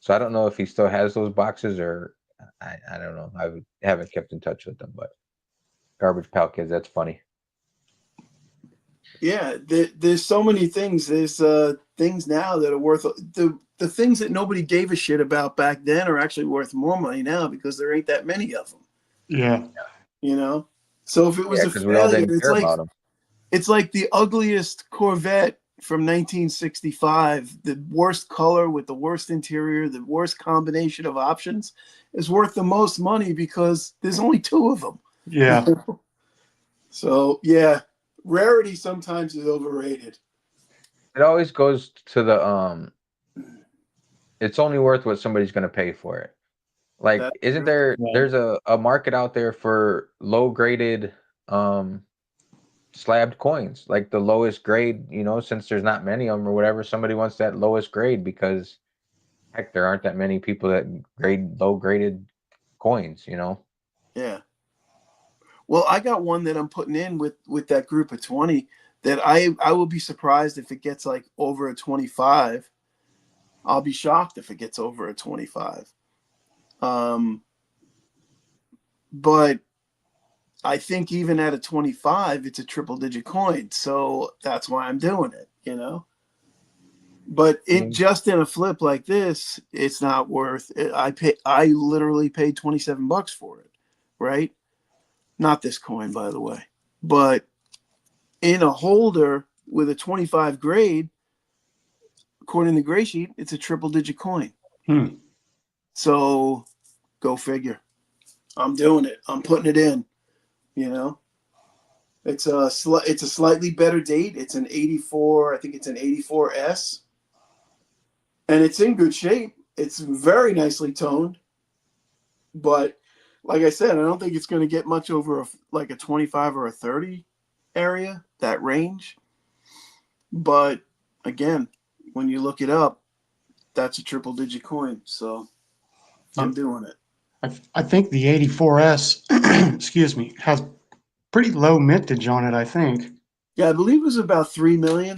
So I don't know if he still has those boxes or I don't know. Haven't kept in touch with them, but Garbage Pail Kids, that's funny. Yeah, there's so many things. There's things now that are worth the things that nobody gave a shit about back then are actually worth more money now because there ain't that many of them. yeah. You know, so if it was Yeah, a because we all failure, didn't care about them. it's like the ugliest Corvette from 1965, the worst color with the worst interior, the worst combination of options, is worth the most money because there's only two of them. Yeah. So yeah, rarity sometimes is overrated. It always goes to the it's only worth what somebody's going to pay for it. Like, That's isn't true. there's a market out there for low graded slabbed coins, like the lowest grade, since there's not many of them or whatever, somebody wants that lowest grade because heck, there aren't that many people that grade low graded coins. Yeah. Well, I got one that I'm putting in with that group of 20 that I will be surprised if it gets like over a 25. I'll be shocked if it gets over a 25. But I think even at a 25, it's a triple digit coin. So that's why I'm doing it. But just in a flip like this, it's not worth it. I literally paid $27 for it, right? Not this coin, by the way. But in a holder with a 25 grade, according to the gray sheet, it's a triple digit coin. So go figure. I'm doing it. I'm putting it in. It's a slightly better date. It's an 84. I think it's an 84S, and it's in good shape. It's very nicely toned, but like I said, I don't think it's going to get much over like a 25 or a 30 area, that range. But again, when you look it up, that's a triple digit coin. So I'm doing it. I think the 84S, excuse me, has pretty low mintage on it, I think. Yeah, I believe it was about 3 million.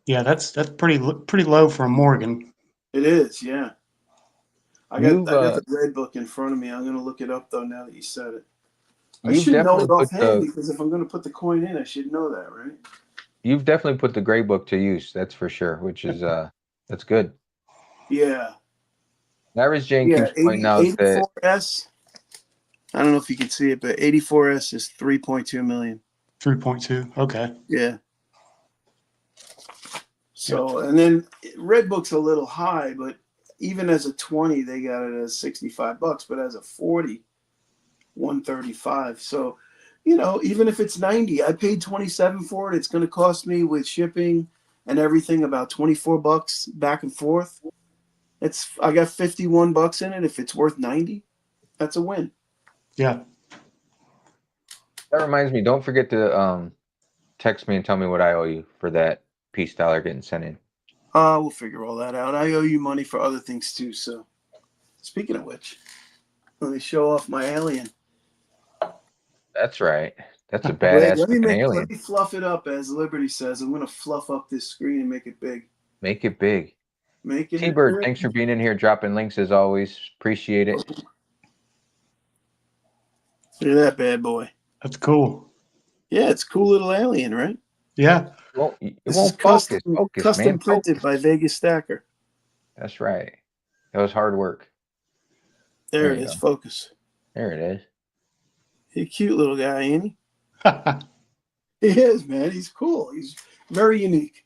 Yeah, that's pretty low for a Morgan. It is, yeah. I got You've the red book in front of me. I'm going to look it up though now that you said it. I you've should know definitely it put offhand because if I'm going to put the coin in, I should know that, right? you've definitely put the gray book to use, that's for sure, which is that's good. Yeah. Average Jane Yeah, keeps pointing out that 84S. I don't know if you can see it, but 84S is 3.2 million. 3.2. Okay. Yeah. So, and then red book's a little high, but even as a 20, they got it as $65, but as a 40, 135. So, even if it's 90, I paid 27 for it. It's going to cost me with shipping and everything about $24 back and forth. I got $51 in it. If it's worth 90, that's a win. Yeah. that reminds me, don't forget to text me and tell me what I owe you for that peace dollar getting sent in. We'll figure all that out. I owe you money for other things too. So, speaking of which, let me show off my alien. That's right. That's a Wait, badass let looking alien. me fluff it up, as Liberty says. I'm gonna fluff up this screen and make it big. Make it big. Making it T-Bird, big. thanks for being in here, dropping links as always. Appreciate it. Look at that bad boy. That's cool. Yeah, it's a cool little alien, right? Yeah. It This is won't focus. Focus, man. custom printed Focus. by Vegas Stacker. That's right. It was hard work. There There it you is. go. Focus. There it is. He's a cute little guy, ain't he? He is, man. He's cool. He's very unique.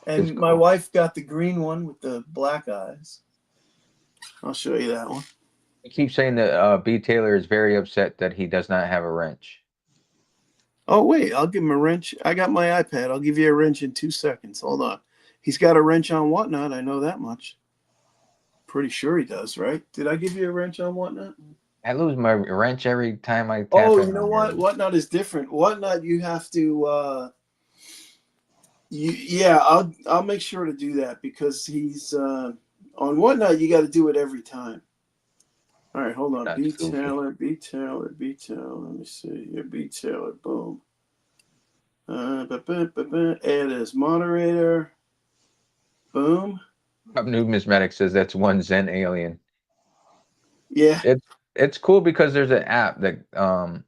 It's And my cool. wife got the green one with the black eyes. I'll show you that one. I keep saying that B. Taylor is very upset that he does not have a wrench. Oh, wait. I'll give him a wrench. I got my iPad. I'll give you a wrench in 2 seconds. Hold on. He's got a wrench on Whatnot. I know that much. Pretty sure he does, right? Did I give you a wrench on Whatnot? I lose my wrench every time I tap Oh, it you know on what? here. Whatnot is different. Whatnot, you have to. Yeah, I'll make sure to do that because he's on Whatnot. You got to do it every time. All right, hold on. That's goofy. B Taylor. Let me see here. B Taylor. Boom. Add as moderator. Boom. Numismatic says that's one Zen alien. Yeah. It's cool because there's an app that All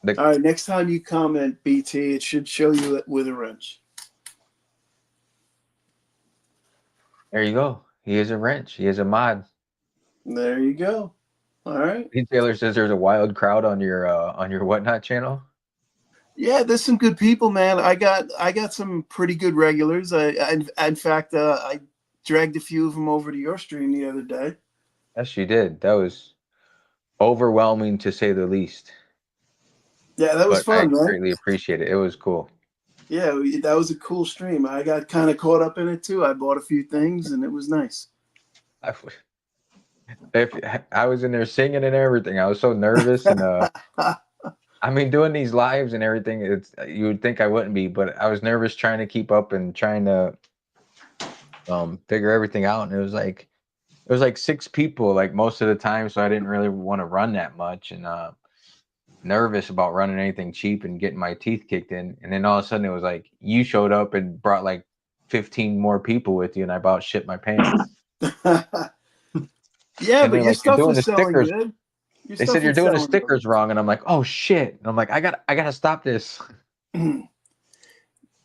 right. Next time you comment BT, it should show you it with a wrench. there you go. He is a wrench. He is a mod. There you go. All right. B. Taylor says there's a wild crowd on your Whatnot channel. Yeah, there's some good people, man. I got some pretty good regulars. In fact, I dragged a few of them over to your stream the other day. Yes, you did. That was overwhelming to say the least. Yeah, that was But I fun, man. greatly appreciate it. It was cool. Yeah, that was a cool stream. I got kind of caught up in it too. I bought a few things, and it was nice. If I was in there singing and everything, I was so nervous and I mean, doing these lives and everything, it's you would think I wouldn't be, but I was nervous trying to keep up and trying to figure everything out. And it was like 6 people like most of the time, so I didn't really want to run that much and nervous about running anything cheap and getting my teeth kicked in. And then all of a sudden it was like you showed up and brought like 15 more people with you, and I about shit my pants. Yeah, And but they're your like, "You're stuff doing the was selling stickers." good. They said you're doing the stickers wrong, and I'm like, "Oh shit!" And I'm like, "I gotta stop this."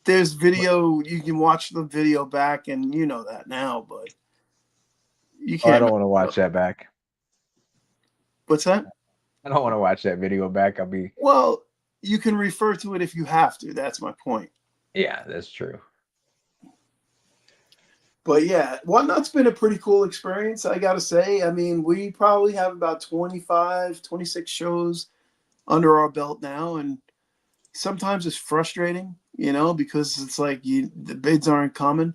There's video. You can watch the video back, and you know that now, but you Oh, I can't. don't want to watch that back. What's that? I don't want to watch that video back. I'll be. Well, you can refer to it if you have to. That's my point. Yeah, that's true. But yeah, Whatnot's been a pretty cool experience, I got to say. I mean, we probably have about 25, 26 shows under our belt now. And sometimes it's frustrating, because it's like the bids aren't coming.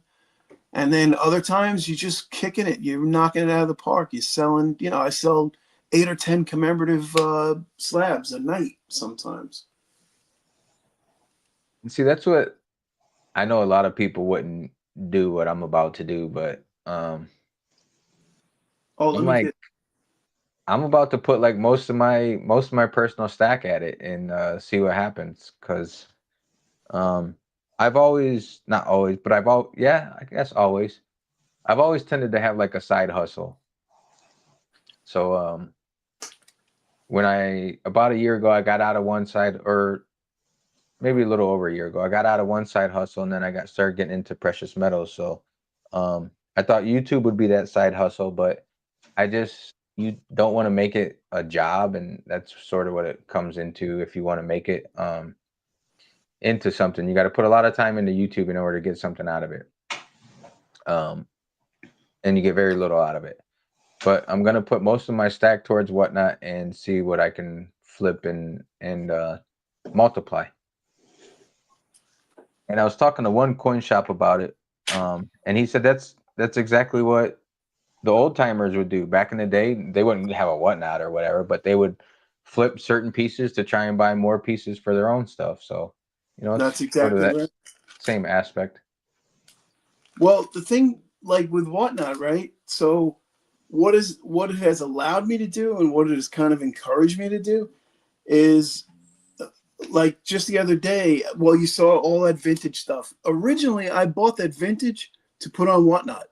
And then other times you're just kicking it. You're knocking it out of the park. You're selling, I sell 8 or 10 commemorative slabs a night sometimes. And see, that's what I know. A lot of people wouldn't do what I'm about to do, but I'm about to put like most of my personal stack at it and see what happens. Because I've always, not always, but I guess always. I've always tended to have like a side hustle. So when about a year ago, I got out of one side, or maybe a little over a year ago, I got out of one side hustle, and then I started getting into precious metals. So I thought YouTube would be that side hustle, but you don't want to make it a job, and that's sort of what it comes into. If you want to make it into something, you got to put a lot of time into YouTube in order to get something out of it. And you get very little out of it. But I'm gonna put most of my stack towards Whatnot and see what I can flip and multiply. And I was talking to one coin shop about it, and he said that's exactly what the old timers would do back in the day. They wouldn't have a Whatnot or whatever, but they would flip certain pieces to try and buy more pieces for their own stuff. So, That's it's sort of exactly that right. same aspect. Well, the thing, like with Whatnot, right? So what it has allowed me to do and what it has kind of encouraged me to do is, like, just the other day, well, you saw all that vintage stuff. Originally, I bought that vintage to put on Whatnot.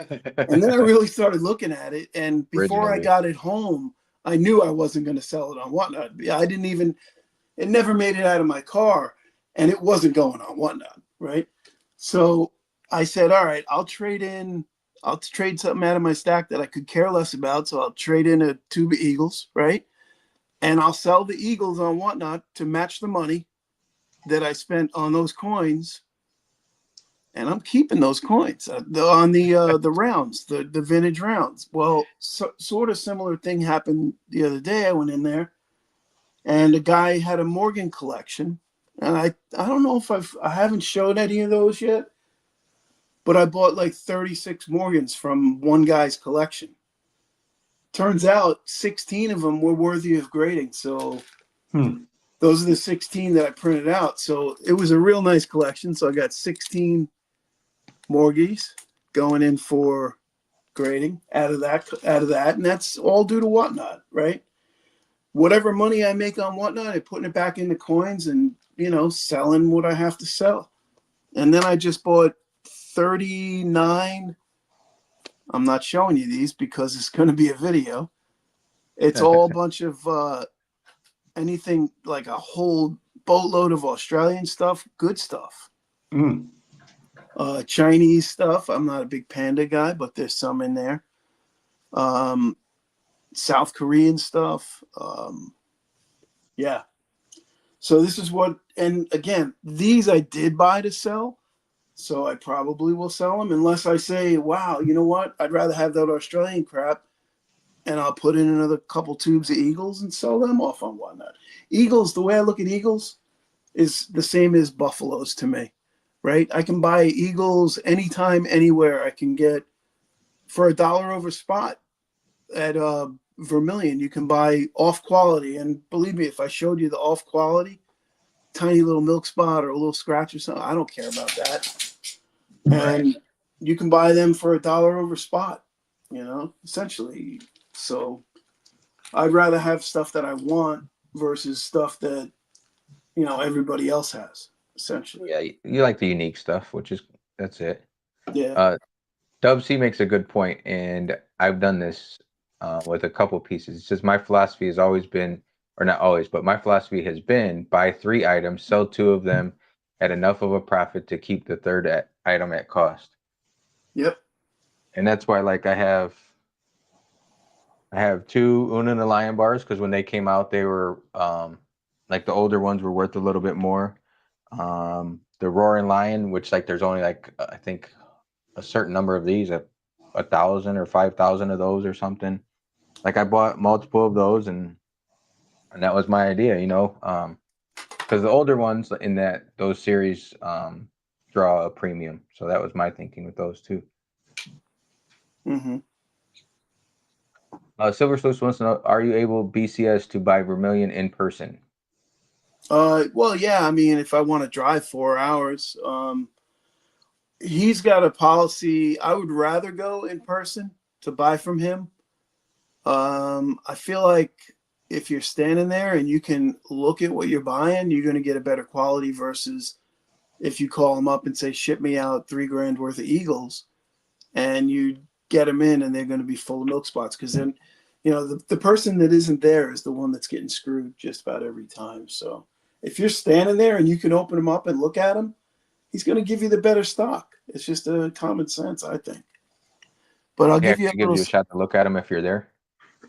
And then I really started looking at it. And before I Originally. got it home, I knew I wasn't going to sell it on Whatnot. I didn't even, It never made it out of my car, and it wasn't going on Whatnot, right? So I said, all right, I'll trade something out of my stack that I could care less about. So I'll trade in a tube of Eagles, right? And I'll sell the Eagles on Whatnot to match the money that I spent on those coins. And I'm keeping those coins on the rounds, the vintage rounds. Well, sort of similar thing happened the other day. I went in there, and a guy had a Morgan collection, and I don't know if I haven't showed any of those yet, but I bought like 36 Morgans from one guy's collection. Turns out 16 of them were worthy of grading. So those are the 16 that I printed out. So it was a real nice collection. So I got 16 Morgies going in for grading out of that, and that's all due to Whatnot, right? Whatever money I make on Whatnot, I'm putting it back into coins and, selling what I have to sell. And then I just bought 39. I'm not showing you these because it's going to be a video. It's all a bunch of anything like a whole boatload of Australian stuff, good stuff. Chinese stuff. I'm not a big panda guy, but there's some in there. South Korean stuff. Yeah. So this is what, and again, these I did buy to sell. So I probably will sell them unless I say, wow, you know what? I'd rather have that Australian crap, and I'll put in another couple tubes of Eagles and sell them off on Whatnot. Eagles, the way I look at Eagles is the same as Buffaloes to me, right? I can buy Eagles anytime, anywhere. I can get for $1 over spot at Vermilion. You can buy off quality, and believe me, if I showed you the off quality, tiny little milk spot or a little scratch or something, I don't care about that. And you can buy them for $1 over spot, essentially. So I'd rather have stuff that I want versus stuff that, everybody else has, essentially. Yeah, you like the unique stuff, that's it. Yeah. Dub C makes a good point, and I've done this with a couple pieces. It's just my philosophy has always been, or not always, but my philosophy has been buy 3 items, sell 2 of them at enough of a profit to keep the third item at cost. Yep. And that's why, like, I have 2 Una and the Lion bars, because when they came out, they were like the older ones were worth a little bit more. The Roaring Lion, which like there's only like I think a certain number of these, 1,000 or 5,000 of those or something. Like I bought multiple of those, and that was my idea, because the older ones in those series draw a premium. So that was my thinking with those too. Mm-hmm. Silver Sluice wants to know: are you able, BCS, to buy Vermilion in person? Well, yeah. I mean, if I want to drive 4 hours, he's got a policy. I would rather go in person to buy from him. I feel like if you're standing there and you can look at what you're buying, you're going to get a better quality versus if you call them up and say, ship me out $3,000 worth of Eagles, and you get them in and they're going to be full of milk spots. Cause then, the person that isn't there is the one that's getting screwed just about every time. So if you're standing there and you can open them up and look at them, he's going to give you the better stock. It's just a common sense, I think. But I'll give you a shot to look at them if you're there.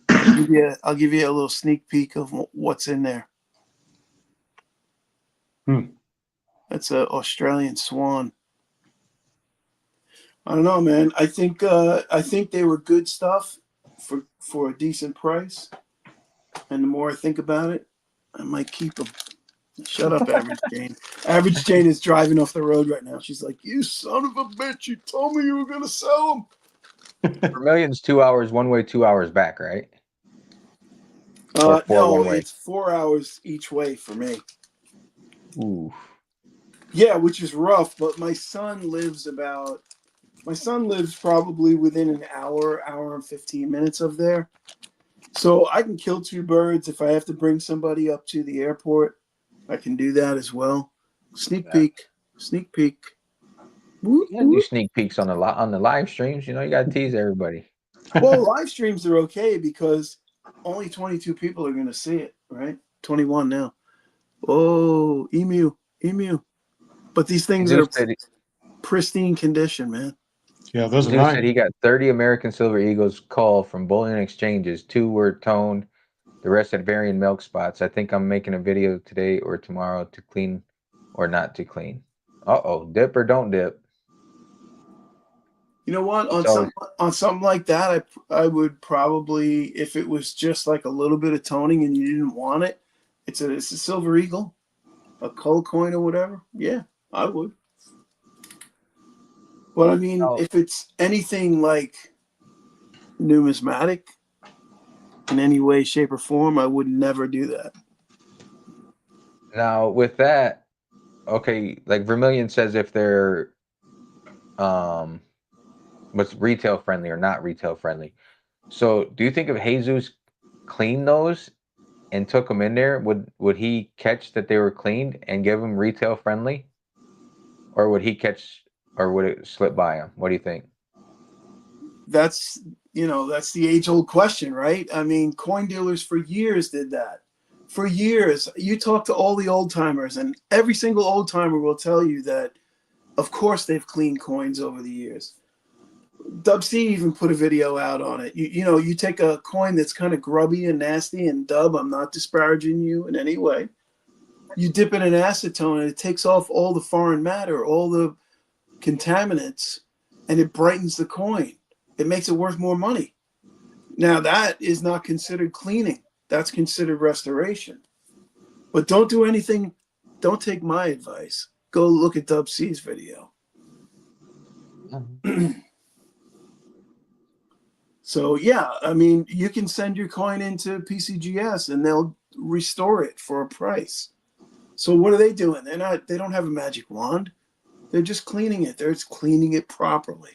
I'll give you a little sneak peek of what's in there. That's an Australian swan. I don't know, man. I think they were good stuff for a decent price. And the more I think about it, I might keep them. Shut up, Average Jane. Average Jane is driving off the road right now. She's like, "You son of a bitch! You told me you were gonna sell them." Vermilion's 2 hours one way, 2 hours back, right? No, it's 4 hours each way for me. Ooh. Yeah, which is rough. But my son lives probably within an hour and 15 minutes of there. So I can kill 2 birds. If I have to bring somebody up to the airport, I can do that as well. Sneak peek. You gotta do sneak peeks on the live streams. You gotta tease everybody. Well, live streams are okay because only 22 people are going to see it, right? 21 now. Oh, emu. But these things Jesus are said pristine condition, man. Yeah, those are Zeus nice. said he got 30 American Silver Eagles call from bullion exchanges. 2 were toned, the rest had varying milk spots. I think I'm making a video today or tomorrow to clean or not to clean. Uh-oh, dip or don't dip. You know what? On So something like that, I would probably, if it was just like a little bit of toning and you didn't want it, it's a silver eagle, a cull coin or whatever. Yeah, I would. But I mean, now, if it's anything like numismatic in any way, shape, or form, I would never do that. now with that, okay, like Vermilion says if they're um what's retail friendly or not retail friendly. So do you think if Jesus cleaned those and took them in there, would he catch that they were cleaned and give them retail friendly, or would he catch, or would it slip by him? What do you think? That's that's the age old question, right? I mean, coin dealers for years did that. For years, you talk to all the old timers, and every single old timer will tell you that, of course, they've cleaned coins over the years. Dub C even put a video out on it. You take a coin that's kind of grubby and nasty, and Dub, I'm not disparaging you in any way. You dip it in acetone, and it takes off all the foreign matter, all the contaminants, and it brightens the coin. It makes it worth more money. Now, that is not considered cleaning. That's considered restoration. But don't do anything. Don't take my advice. Go look at Dub C's video. So, yeah, I mean, you can send your coin into PCGS and they'll restore it for a price. So what are they doing? They don't have a magic wand. They're just cleaning it. They're just cleaning it properly.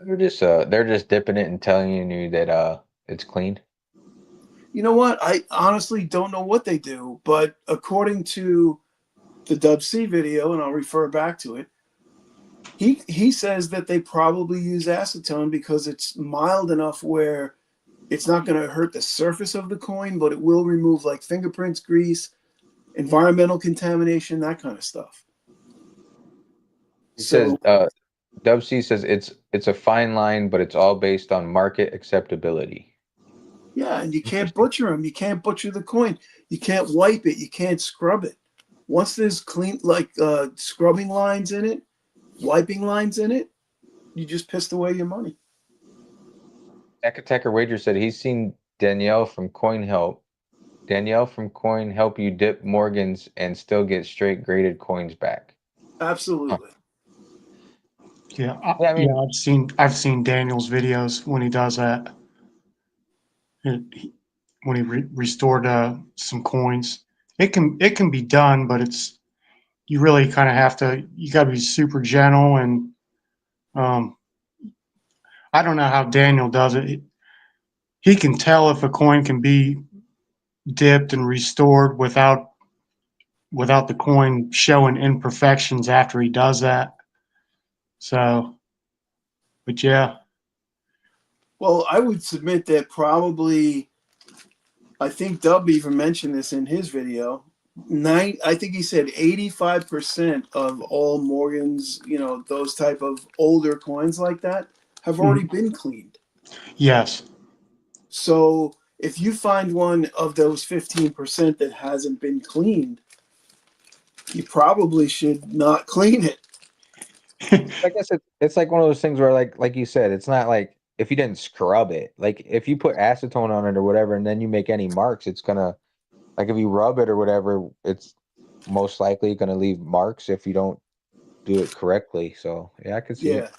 They're just dipping it and telling you that it's cleaned. You know what? I honestly don't know what they do, but according to the Dub C video, and I'll refer back to it, he says that they probably use acetone because it's mild enough where it's not going to hurt the surface of the coin, but it will remove like fingerprints, grease, environmental contamination, that kind of stuff. He says So Dub C says it's a fine line, but it's all based on market acceptability. yeah, and you can't Interesting. butcher them. You can't butcher the coin. You can't wipe it. You can't scrub it. Once there's clean, like scrubbing lines in it, wiping lines in it, you just pissed away your money. Attacker Wager said he's seen Danielle from Coin Help. Danielle from Coin help you dip Morgans and still get straight graded coins back. Huh. Absolutely. Yeah, Yeah, I yeah. mean, I've seen Daniel's videos when he does that. When he restored some coins, it can be done, but you really kind of have to. You got to be super gentle, and um, I don't know how Daniel does it. He can tell if a coin can be dipped and restored without the coin showing imperfections after he does that. So, but yeah, Well, I would submit that probably, I think Dub even mentioned this in his video. I think he said 85% of all Morgans, those type of older coins like that, have already been cleaned. yes. So if you find one of those 15% that hasn't been cleaned, you probably should not clean it. I guess it's like one of those things where like you said, it's not like if you didn't scrub it, like if you put acetone on it or whatever, and then you make any marks, it's gonna, like if you rub it or whatever, it's most likely gonna leave marks if you don't do it correctly. So yeah, I could see Yeah. it.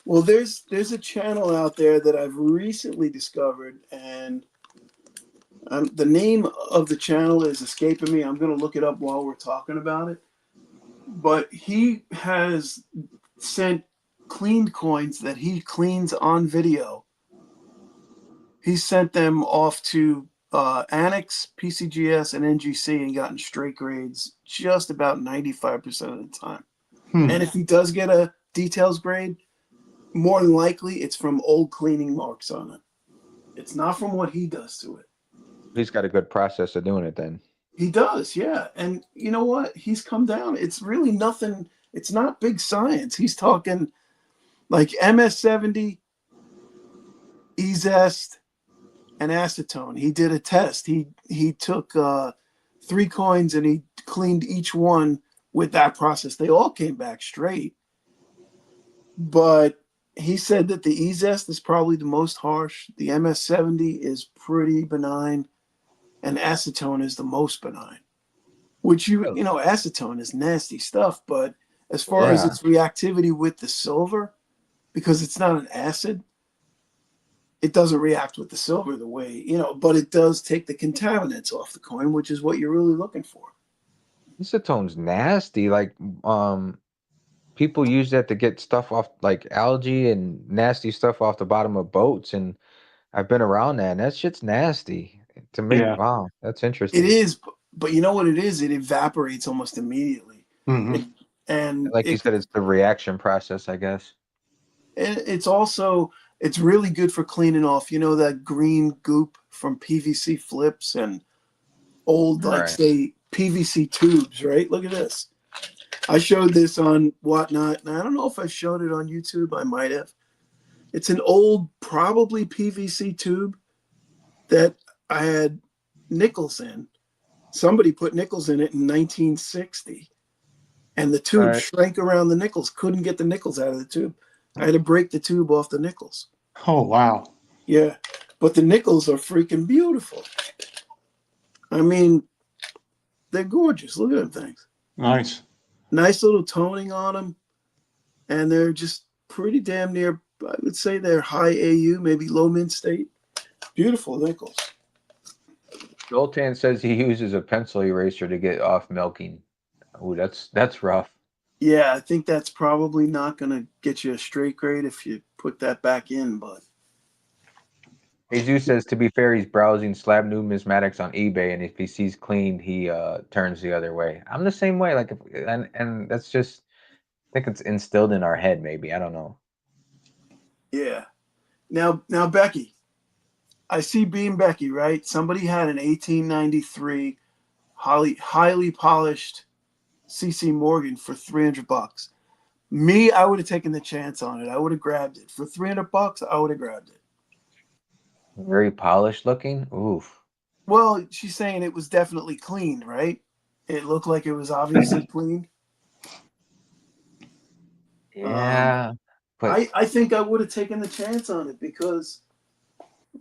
Well, there's a channel out there that I've recently discovered, and the name of the channel is escaping me. I'm going to look it up while we're talking about it. But he has sent cleaned coins that he cleans on video. He sent them off to Annex, PCGS, and NGC and gotten straight grades just about 95% of the time. And if he does get a details grade, more than likely it's from old cleaning marks on it. It's not from what he does to it. He's got a good process of doing it then. He does, yeah. And you know what? He's come down. It's really nothing. It's not big science. He's talking like MS-70, E-Zest, and acetone. He did a test. He took 3 coins and he cleaned each one with that process. They all came back straight. But he said that the E-Zest is probably the most harsh. The MS-70 is pretty benign, and acetone is the most benign. Which acetone is nasty stuff. But as far as Yeah. its reactivity with the silver, because it's not an acid, it doesn't react with the silver the way, but it does take the contaminants off the coin, which is what you're really looking for. Acetone's nasty. Like, people use that to get stuff off, like algae and nasty stuff off the bottom of boats. And I've been around that, and that shit's nasty. To make, Yeah. wow, that's It interesting. is, but you know what it is? It evaporates almost immediately. Mhm. And Like you said, it's the reaction process, I guess. it's also, it's really good for cleaning off, that green goop from PVC flips and old, like, Right. say, PVC tubes, right? Look at this. I showed this on Whatnot, and I don't know if I showed it on YouTube. I might have. It's an old, probably PVC tube that I had nickels in. Somebody put nickels in it in 1960, and the tube Right. shrank around the nickels. Couldn't get the nickels out of the tube. I had to break the tube off the nickels. Oh, wow. Yeah, but the nickels are freaking beautiful. I mean, they're gorgeous. Look at them things. Nice. Nice little toning on them, and they're just pretty damn near, I would say they're high AU, maybe low mint state. Beautiful nickels. Joltan says he uses a pencil eraser to get off milking. Ooh, that's rough. Yeah, I think that's probably not going to get you a straight grade if you put that back in, but Jesus says, to be fair, he's browsing slab numismatics on eBay, and if he sees clean, he turns the other way. I'm the same way. Like, and that's just, I think it's instilled in our head. Maybe, I don't know. yeah. Now, Becky, I see Beam Becky, right? Somebody had an 1893 highly polished CC Morgan for $300. Me, I would have taken the chance on it. I would have grabbed it for $300. I would have grabbed it. Very polished looking. Oof. Well, she's saying it was definitely cleaned, right? It looked like it was obviously cleaned. Yeah, but I think I would have taken the chance on it because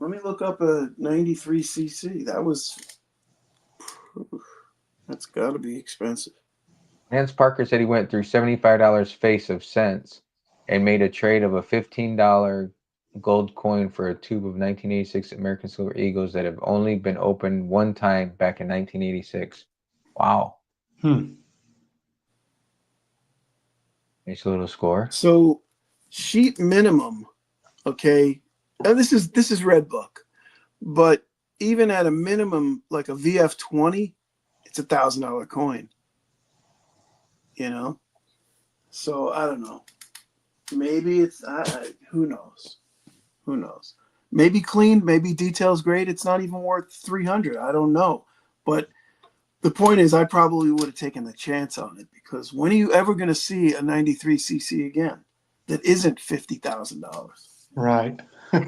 let me look up a 93 cc. That's got to be expensive. Lance Parker said he went through $75 face of cents and made a trade of a $15 gold coin for a tube of 1986 American Silver Eagles that have only been opened one time back in 1986. Wow. Nice little score. So sheet minimum, okay, and this is Red Book, but even at a minimum, like a VF20, it's $1,000 coin. So I don't know. Maybe it's who knows? Who knows? Maybe clean, maybe details great. It's not even worth 300. I don't know. But the point is, I probably would have taken the chance on it because when are you ever going to see a 93 cc again that isn't $50,000? Right.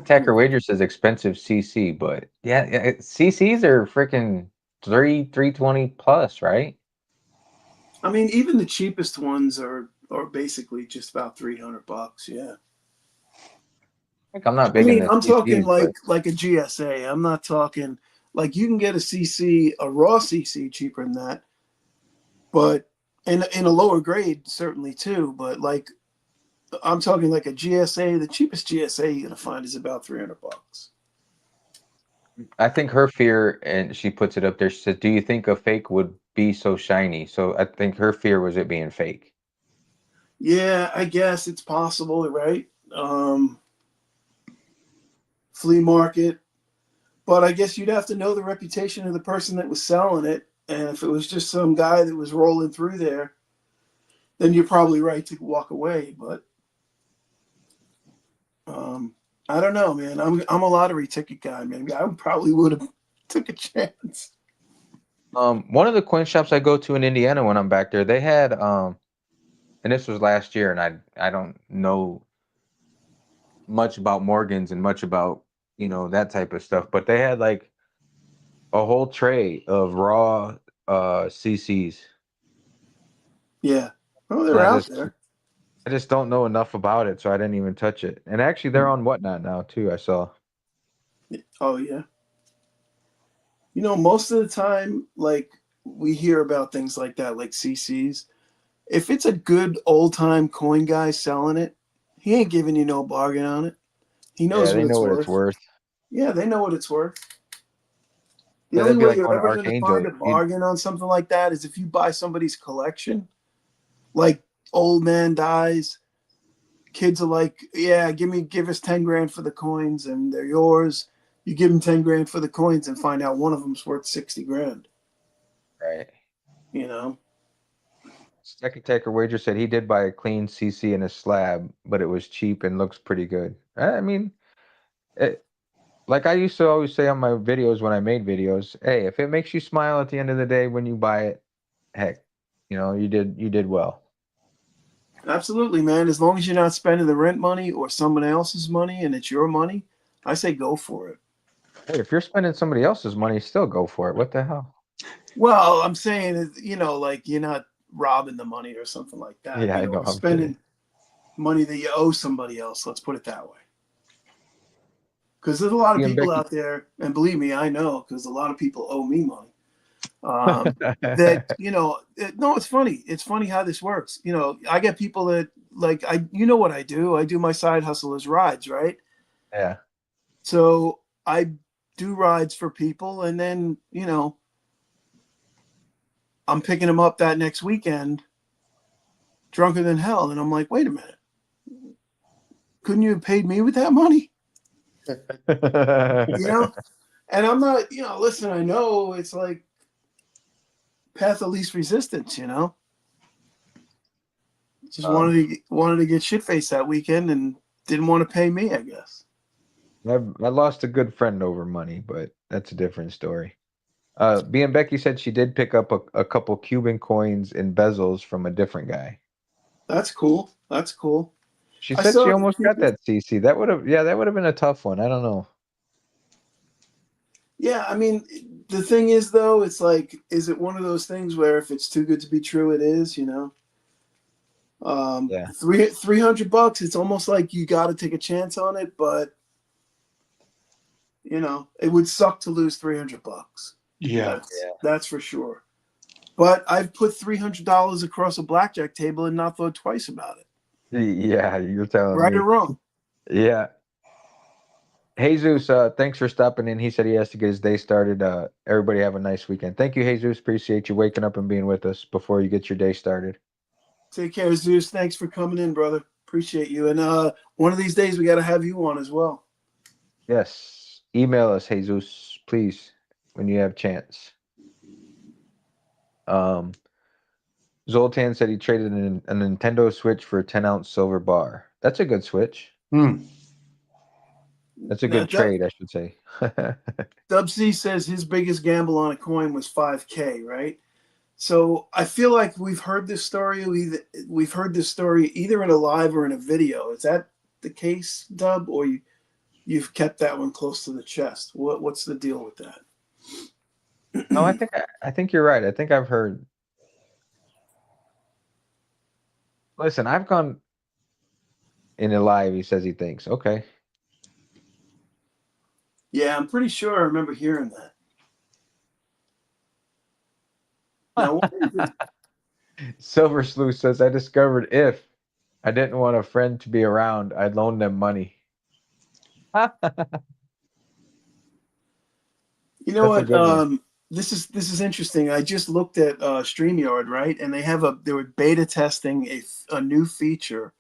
Tacker Wager says expensive CC, but yeah, CCs are freaking 320 plus, right? I mean, even the cheapest ones are basically just about $300. Yeah. Like, I'm not I big in mean, the I'm talking CCs, but like a GSA. I'm not talking like you can get a raw CC cheaper than that, but in a lower grade certainly too. But like I'm talking like a GSA. The cheapest GSA you're gonna find is about $300. I think her fear, and she puts it up there, she said, do you think a fake would be so shiny? So I think her fear was it being fake. Yeah, I guess it's possible, right? Flea market, but I guess you'd have to know the reputation of the person that was selling it. And if it was just some guy that was rolling through there, then you're probably right to walk away. But I don't know, man. I'm a lottery ticket guy, man. I probably would have took a chance. One of the coin shops I go to in Indiana when I'm back there, they had and this was last year, and I don't know much about Morgans and much about that type of stuff, but they had like a whole tray of raw CCs. Yeah. Oh, they're And out there. I just don't know enough about it, so I didn't even touch it. And actually, they're on Whatnot now too. I saw. Oh yeah. Most of the time, like we hear about things like that, like CCs. If it's a good old time coin guy selling it, he ain't giving you no bargain on it. He Yeah, knows they what know it's what it's worth. worth. Yeah, they know what it's worth. The Yeah, only that'd be way like you're going to ever going to find Archangel. a bargain on something like that is if you buy somebody's collection. Like old man dies, kids are like, yeah, give us 10 grand for the coins and they're yours. You give them 10 grand for the coins and find out one of them's worth 60 grand. Right. You know? Second Taker Wager said he did buy a clean CC in a slab, but it was cheap and looks pretty good. I mean, like I used to always say on my videos when I made videos, hey, if it makes you smile at the end of the day when you buy it, heck, you did well. Absolutely, man. As long as you're not spending the rent money or someone else's money and it's your money, I say go for it. Hey, if you're spending somebody else's money, still go for it. What the hell? Well, I'm saying, like you're not robbing the money or something like that. Yeah, I know. I'm Spending kidding. money that you owe somebody else. Let's put it that way. Because there's a lot of Ian people Becky. out there, and believe me, I know, because a lot of people owe me money. That no, it's funny. It's funny how this works. I get people that like what I do. I do my side hustle as rides, right? Yeah. So I do rides for people, and then I'm picking them up that next weekend, drunker than hell, and I'm like, wait a minute, couldn't you have paid me with that money? You know, and I'm not, listen, I know it's like path of least resistance, just wanted to get shit faced that weekend and didn't want to pay me, I guess. I lost a good friend over money, but that's a different story. Being Becky said she did pick up a couple Cuban coins in bezels from a different guy. That's cool. That's cool. She I said she saw the almost got cheapest. that CC. That would have been a tough one. I don't know. Yeah, I mean, the thing is though, it's like, is it one of those things where if it's too good to be true, it is, Yeah. $300, it's almost like you got to take a chance on it, but it would suck to lose $300. Yeah. That's for sure. But I've put $300 across a blackjack table and not thought twice about it. Yeah, you're telling Right or me. wrong. Yeah. Jesus, thanks for stopping in. He said he has to get his day started. Everybody have a nice weekend. Thank you, Jesus. Appreciate you waking up and being with us before you get your day started. Take care, Zeus. Thanks for coming in, brother. Appreciate you. And one of these days we got to have you on as well. Yes. Email us, Jesus, please, when you have chance. Zoltan said he traded a Nintendo Switch for a 10-ounce silver bar. That's a good Switch. That's a Now, good trade, I should say. Dub C says his biggest gamble on a coin was $5K, right? So I feel like we've heard this story. We've heard this story either in a live or in a video. Is that the case, Dub, or you've kept that one close to the chest? What's the deal with that? No, I think you're right. I think I've heard. Listen, I've gone in a live. He says he thinks. Okay. Yeah, I'm pretty sure I remember hearing that. Now, Silver Sleuth says I discovered if I didn't want a friend to be around, I'd loan them money. you know That's a what? good one. This is interesting. I just looked at StreamYard, right? And they were beta testing a new feature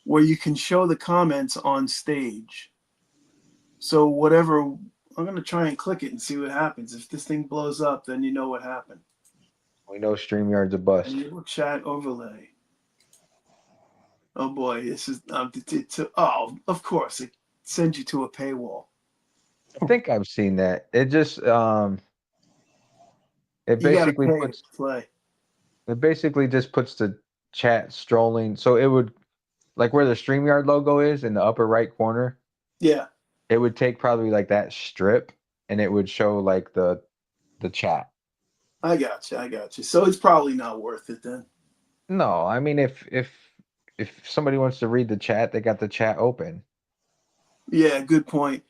where you can show the comments on stage. So whatever, I'm gonna try and click it and see what happens. If this thing blows up, then you know what happened. We know StreamYard's a bust. Enable chat overlay. Oh boy, this is oh, of course it sends you to a paywall. I think I've seen that. It just it You gotta basically pay to puts play. it basically just puts the chat strolling. So it would like where the StreamYard logo is in the upper right corner, Yeah, it would take probably like that strip and it would show like the chat. I got you. I got you. So it's probably not worth it then. No, I mean if somebody wants to read the chat, they got the chat open. Yeah, good point.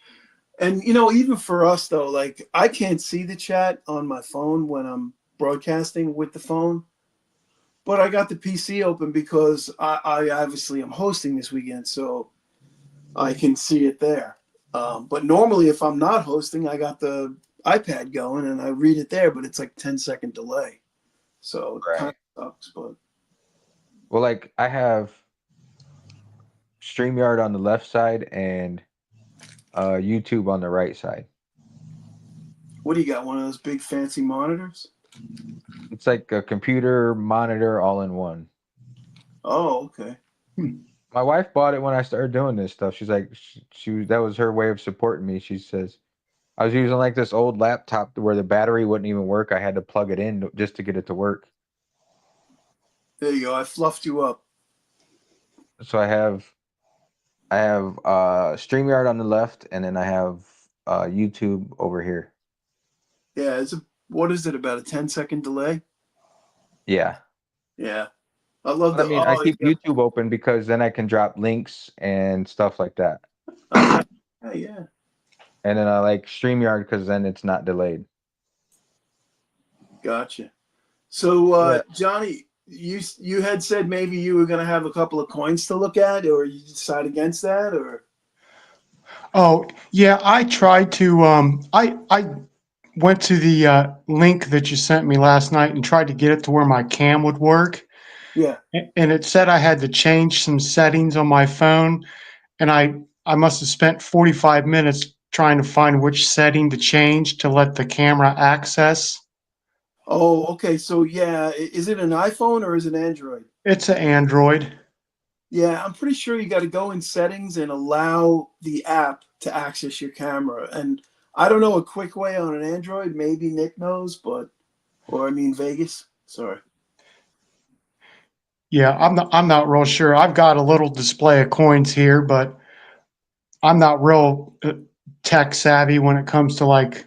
And even for us though, like I can't see the chat on my phone when I'm broadcasting with the phone, but I got the PC open because I obviously am hosting this weekend, so I can see it there. But normally, if I'm not hosting, I got the iPad going and I read it there, but it's like 10-second delay, so it kind Right. of sucks. But Well, like I have StreamYard on the left side and YouTube on the right side. what do you got? One of those big fancy monitors? It's like a computer monitor all in one. Oh, okay. My wife bought it when I started doing this stuff. She's like, that was her way of supporting me. She says, I was using like this old laptop where the battery wouldn't even work. I had to plug it in just to get it to work. There you go. I fluffed you up. So I have StreamYard on the left, and then I have YouTube over here. Yeah, what is it, about a 10-second delay? Yeah. Yeah. I love But I the mean, I oh keep yeah. YouTube open because then I can drop links and stuff like that. Okay. Yeah. And then I like StreamYard because then it's not delayed. Gotcha. So Yeah. Johnny, you had said maybe you were gonna have a couple of coins to look at, or you decide against that, or Oh, yeah, I tried to I went to the link that you sent me last night and tried to get it to where my cam would work. yeah. And it said I had to change some settings on my phone, and I must have spent 45 minutes trying to find which setting to change to let the camera access. Oh, okay. So yeah, is it an iPhone or is it Android? It's an Android. Yeah, I'm pretty sure you got to go in settings and allow the app to access your camera. And I don't know a quick way on an Android. Maybe Nick knows, or I mean Vegas. Sorry. Yeah, I'm not real sure. I've got a little display of coins here, but I'm not real tech savvy when it comes to like,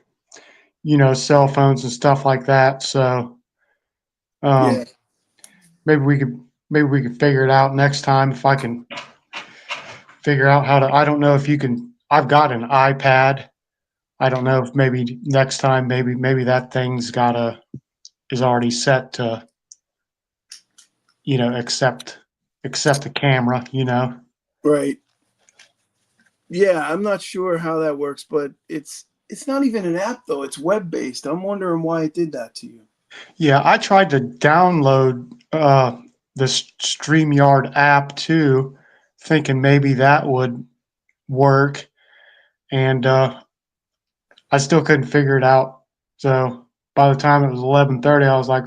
cell phones and stuff like that. So Yeah. um, maybe we could maybe we could figure it out next time if I can figure out how to. I don't know if you can. I've got an iPad. I don't know if maybe next time maybe that thing's got is already set to accept the camera. Right. Yeah, I'm not sure how that works, but it's not even an app though. It's web based. I'm wondering why it did that to you. Yeah, I tried to download the StreamYard app too, thinking maybe that would work, and I still couldn't figure it out. So by the time it was 11:30, I was like,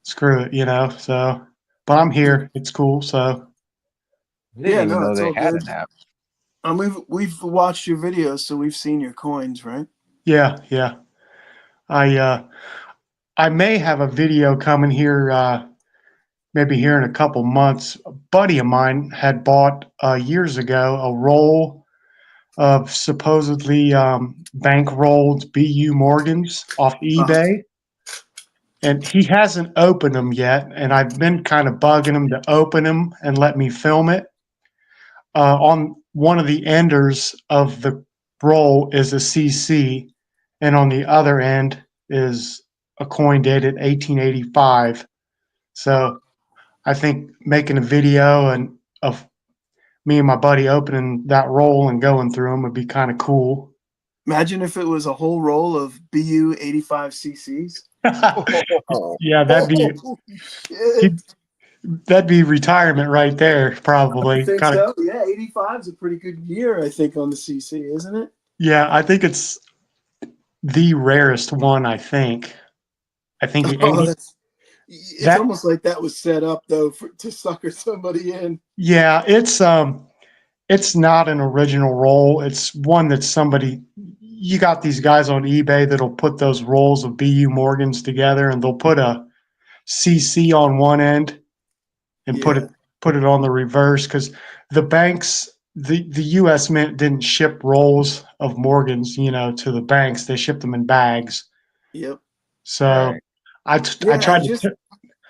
screw it. So, but I'm here. It's cool. So I didn't Yeah, even no, know it's they all had good. an app. We've watched your videos, so we've seen your coins, right? yeah, yeah. I uh, I may have a video coming here. Maybe here in a couple months. A buddy of mine had bought years ago a roll of supposedly bankrolled BU Morgans off Uh, eBay, and he hasn't opened them yet. And I've been kind of bugging him to open them and let me film it. On one of the enders of the roll is a CC, and on the other end is a coin dated 1885. So I think making a video and of me and my buddy opening that roll and going through them would be kind of cool. Imagine if it was a whole roll of BU 85 CCs. Yeah, Holy shit! that'd be retirement right there, I probably. think Kind of. so. Yeah, 85 is a pretty good year, I think, on the CC, isn't it? Yeah, I think it's the rarest one. I think the Oh, 80 it's that almost like that was set up though to sucker somebody in. yeah, it's it's not an original roll. It's one that somebody, you got these guys on eBay that'll put those rolls of BU Morgans together, and they'll put a CC on one end and Yeah. put it on the reverse, because the banks, the U.S. Mint didn't ship rolls of Morgans, to the banks. They shipped them in bags. Yep. So Right. I Yeah. tried to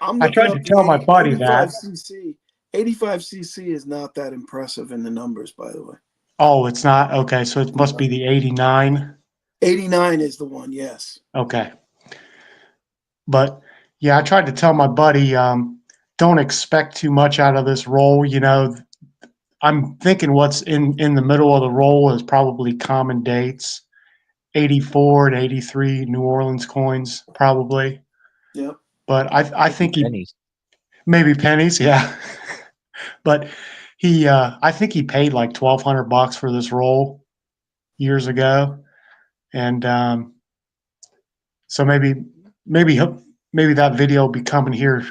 I'm I looking tried to up the tell my buddy that. 85cc. 85cc is not that impressive in the numbers, by the way. Oh, it's not? Okay, so it must be the 89. 89 is the one. Yes. Okay. But yeah, I tried to tell my buddy, don't expect too much out of this roll. I'm thinking what's in the middle of the roll is probably common dates, 84 and 83 New Orleans coins, probably. Yep. But I think he Pennies. maybe pennies, yeah. But I think he paid like $1,200 for this roll years ago, and so maybe that video will be coming here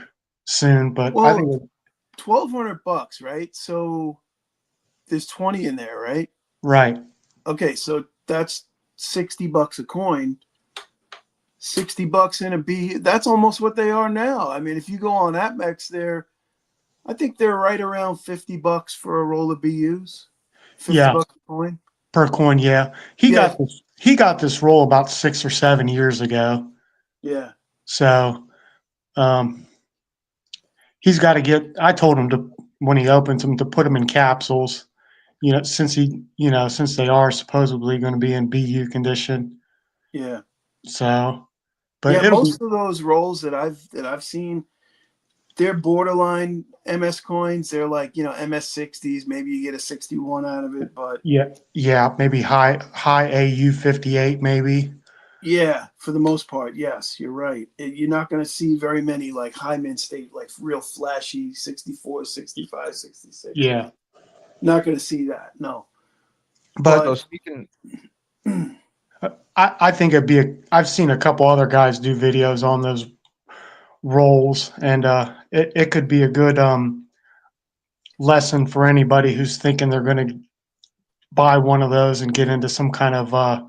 soon. But I Well, think $1,200, right? So there's 20 in there, right? right. Okay, so that's $60 a coin. $60 in a B. That's almost what they are now. I mean, if you go on AppMex, I think they're right around $50 for a roll of BUs. Yeah, $50 a coin. per coin. Yeah, Yeah, he got this roll about 6 or 7 years ago. yeah, So um, he's got to get. I told him to, when he opens them, to put them in capsules. Since they are supposedly going to be in BU condition. yeah. So, but Yeah, it'll be most of those rolls that I've seen, they're borderline MS coins. They're like, MS60s. Maybe you get a 61 out of it, but yeah, maybe high AU 58 maybe. yeah, for the most part, yes, you're right. You're not going to see very many like high mint state, like real flashy 64, 65, 66. Yeah, Not going to see that, no. but So But speaking, I think I've seen a couple other guys do videos on those rolls, and it could be a good lesson for anybody who's thinking they're going to buy one of those and get into some kind of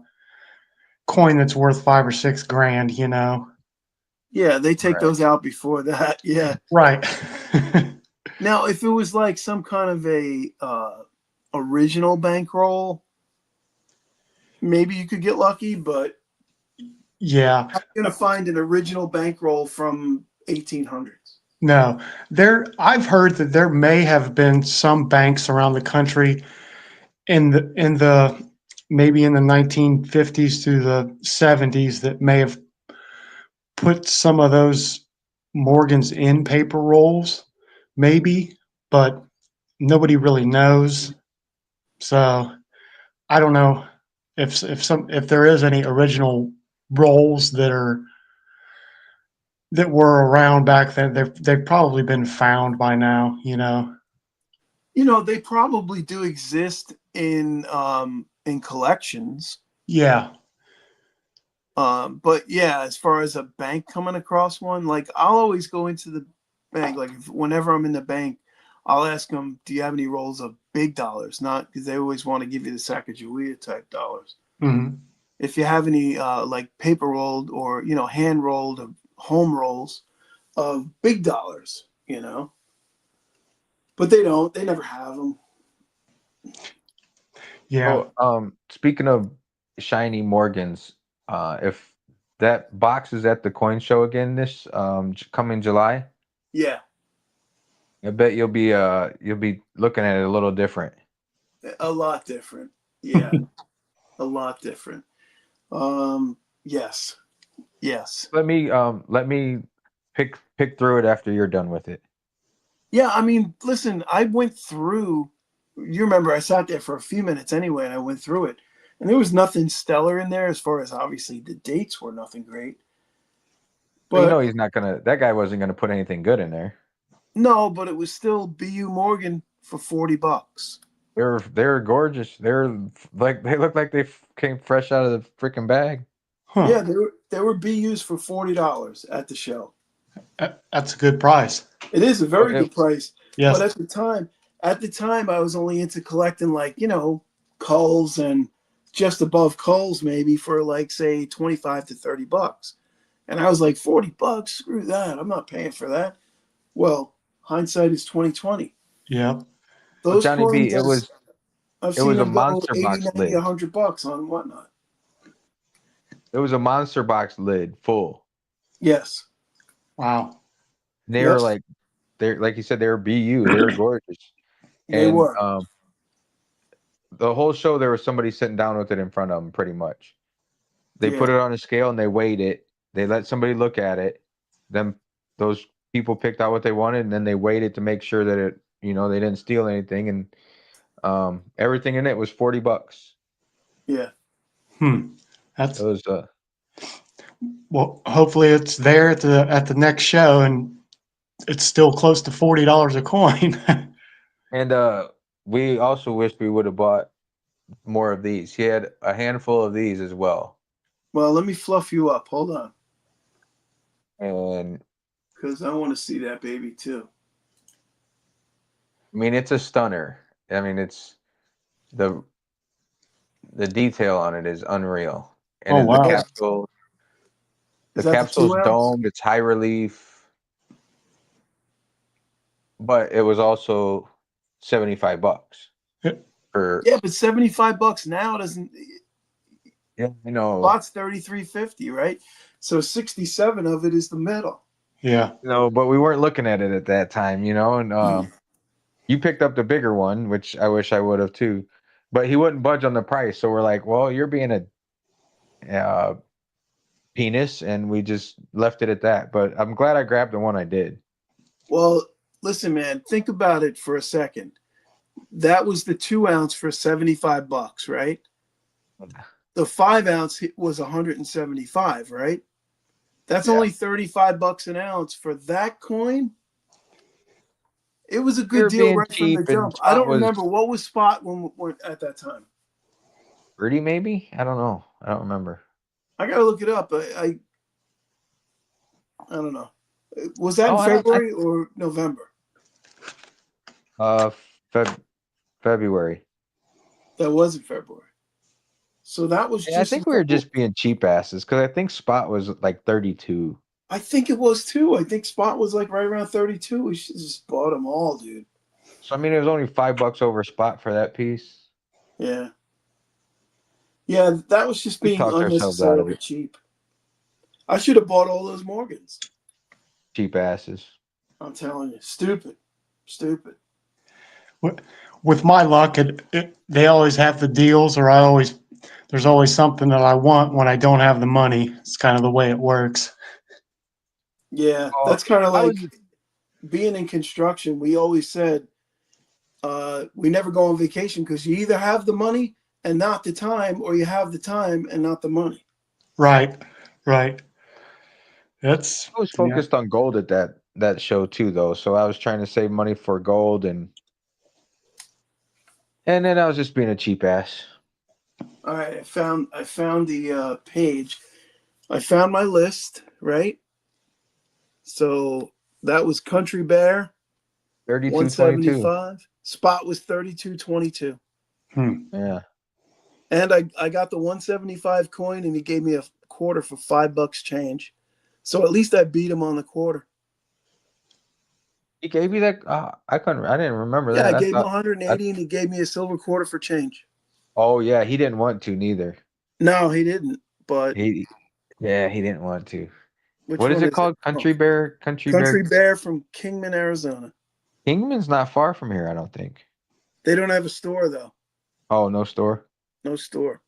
coin that's worth 5 or 6 grand. yeah, they take right. those out before that. Yeah. Right. Now, if it was like some kind of a original bankroll, maybe you could get lucky, but Yeah. I'm going to find an original bankroll from 1800s. No. I've heard that there may have been some banks around the country in the maybe in the 1950s to the 70s that may have put some of those Morgans in paper rolls, maybe, but nobody really knows. So I don't know if there is any original rolls that were around back then. They've probably been found by now. They probably do exist in collections. Yeah. But yeah, as far as a bank coming across one, like I'll always go into the bank. Like whenever I'm in the bank, I'll ask them, "Do you have any rolls of big dollars?" Not because they always want to give you the Sacagawea type dollars. Hmm. If you have any like paper rolled or hand rolled or home rolls of big dollars. But they don't. They never have them. Yeah. So speaking of shiny Morgans, if that box is at the coin show again this coming July, Yeah, I bet you'll be looking at it a little different. a lot different. Yeah, a lot different. Yes, yes. Let me pick through it after you're done with it. Yeah, I mean, listen, I went through. You remember, I sat there for a few minutes anyway, and I went through it, and there was nothing stellar in there as far as obviously the dates were nothing great. But But he's not gonna. That guy wasn't gonna put anything good in there. no, but it was still BU Morgan for $40. They're gorgeous. They're like they look like they came fresh out of the freaking bag. Huh. Yeah, they were BUs for $40 at the show. That's a good price. It is a very good price, but Yes. at the time, at the time I was only into collecting like, culls and just above culls maybe for like say 25 to 30 bucks. And I was like, 40 bucks, screw that. I'm not paying for that. Well, hindsight is 2020. Yeah. Well, Those Johnny B, coins I've it seen was a them go monster 80, box 90, lid. 100 bucks on whatnot. It was a monster box lid full. Yes. Wow. And they were Yes. like, they're like you said, they were BU. They were gorgeous. They And were. the whole show, there was somebody sitting down with it in front of them, pretty much. They Yeah. put it on a scale and they weighed it. They let somebody look at it. Then those people picked out what they wanted, and then they weighed it to make sure that it, they didn't steal anything. And everything in it was 40 bucks. Yeah. That's It was well. Hopefully, it's there at the next show, and it's still close to $40 a coin. and we also wished we would have bought more of these. He had a handful of these as well. Well, let me fluff you up. Hold on. And Because I want to see that baby too. I mean, it's a stunner. I mean, it's the detail on it is unreal. And Oh, the wow. capsule, the Is that the capsule's 2 ounce? domed, it's high relief, but it was also 75 bucks for. Yeah, but 75 bucks now doesn't. Yeah, I know. Spot's 33.50, right? So 67 of it is the metal. Yeah. No, but we weren't looking at it at that time, and you picked up the bigger one, which I wish I would have too, but he wouldn't budge on the price. So we're like, well, you're being a penis, and we just left it at that. But I'm glad I grabbed the one I did. Well, listen, man, think about it for a second. That was the 2 ounce for 75 bucks, right? The 5 ounce was 175, right? That's only 35 bucks an ounce for that coin. It was a We good were deal being right from the cheap, and jump. I Spot don't was remember what was Spot when at that time. 30, maybe. I don't know. I don't remember. I gotta look it up. I don't know. Was that in I don't. February or November? February. That was in February. So that was Yeah, I just. think we were just being cheap asses because I think Spot was like 32. I think it was too. I think Spot was like right around 32. We should just bought them all, dude. So I mean, it was only $5 over Spot for that piece. Yeah. Yeah, that was just We being talked ourselves out of unnecessarily it. cheap. I should have bought all those Morgans. Cheap asses. I'm telling you, stupid. With my luck, they always have the deals, or there's always something that I want when I don't have the money. It's kind of the way it works. Yeah, Oh, that's kind of I like was- being in construction. We always said we never go on vacation because you either have the money and not the time, or you have the time and not the money. Right. I was focused on gold at that show too, though. So I was trying to save money for gold, and then I was just being a cheap ass. All right, I found the page. I found my list, right? So that was Country Bear, 32.22. 175. Spot was 32.22. Yeah. And I got the 175 coin, and he gave me a quarter for $5 change. So at least I beat him on the quarter. He gave you that? I didn't remember Yeah, that. I gave him 180, and he gave me a silver quarter for change. Oh yeah, he didn't want to neither. No, he didn't. But He didn't want to. which What is one it called? Country Oh, Bear? Country Bear from Kingman, Arizona. Kingman's not far from here, I don't think. They don't have a store though. Oh, no store. No store.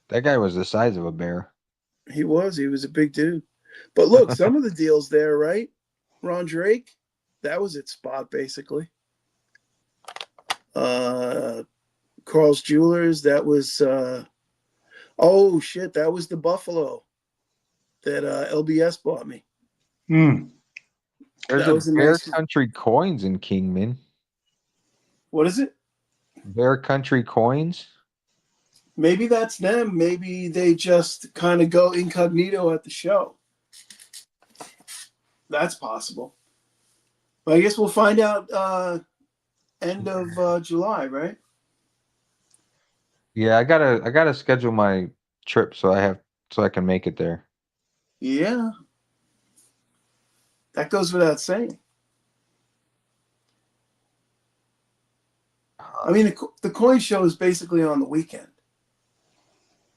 That guy was the size of a bear. He was a big dude. But look, some of the deals there, right? Ron Drake, that was its Spot basically. Carl's Jewelers, that was oh shit, that was the Buffalo that LBS bought me. There's That was a a Bear nice one. Country Coins in Kingman. What is it? Bear Country Coins? Maybe that's them. Maybe they just kind of go incognito at the show. That's possible. But I guess we'll find out end of July, right? Yeah, I gotta schedule my trip so I can make it there. Yeah, that goes without saying. I mean, the coin show is basically on the weekend,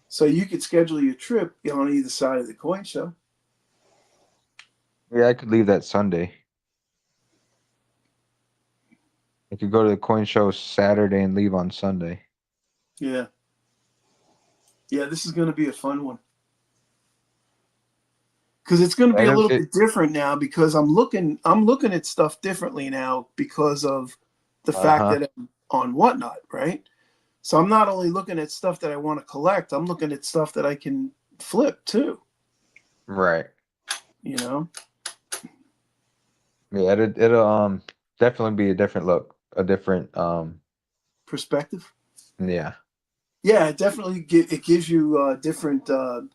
so you could schedule your trip on either side of the coin show. Yeah, I could leave that Sunday. I could go to the coin show Saturday and leave on Sunday. Yeah, yeah, this is going to be a fun one because it's going to be a little bit different now because I'm looking at stuff differently now because of the fact Uh-huh. that I'm on Whatnot, right? So I'm not only looking at stuff that I want to collect, I'm looking at stuff that I can flip too, Right. you know? Yeah, it'll definitely be a different look, a different Perspective. yeah. Yeah, it definitely it gives you different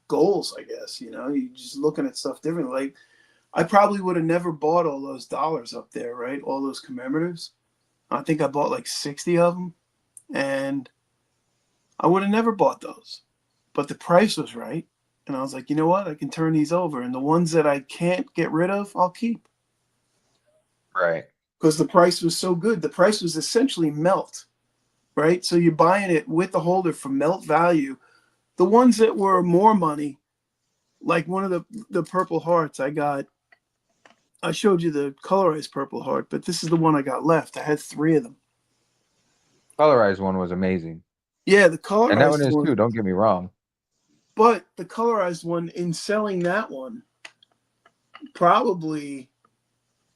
goals, I guess, you know? You're just looking at stuff differently. Like, I probably would have never bought all those dollars up there, right? All those commemoratives. I think I bought like 60 of them, and I would have never bought those. But the price was right. And I was like, you know what? I can turn these over. And the ones that I can't get rid of, I'll keep. Right. Because the price was so good. The price was essentially melt, right? So you're buying it with the holder for melt value. The ones that were more money, like one of the Purple Hearts I showed you the colorized Purple Heart, but this is the one I got left. I had 3 of them. Colorized one was amazing. Yeah, the And that one colorized is one, too, don't get me wrong. but the colorized one, in selling that one, probably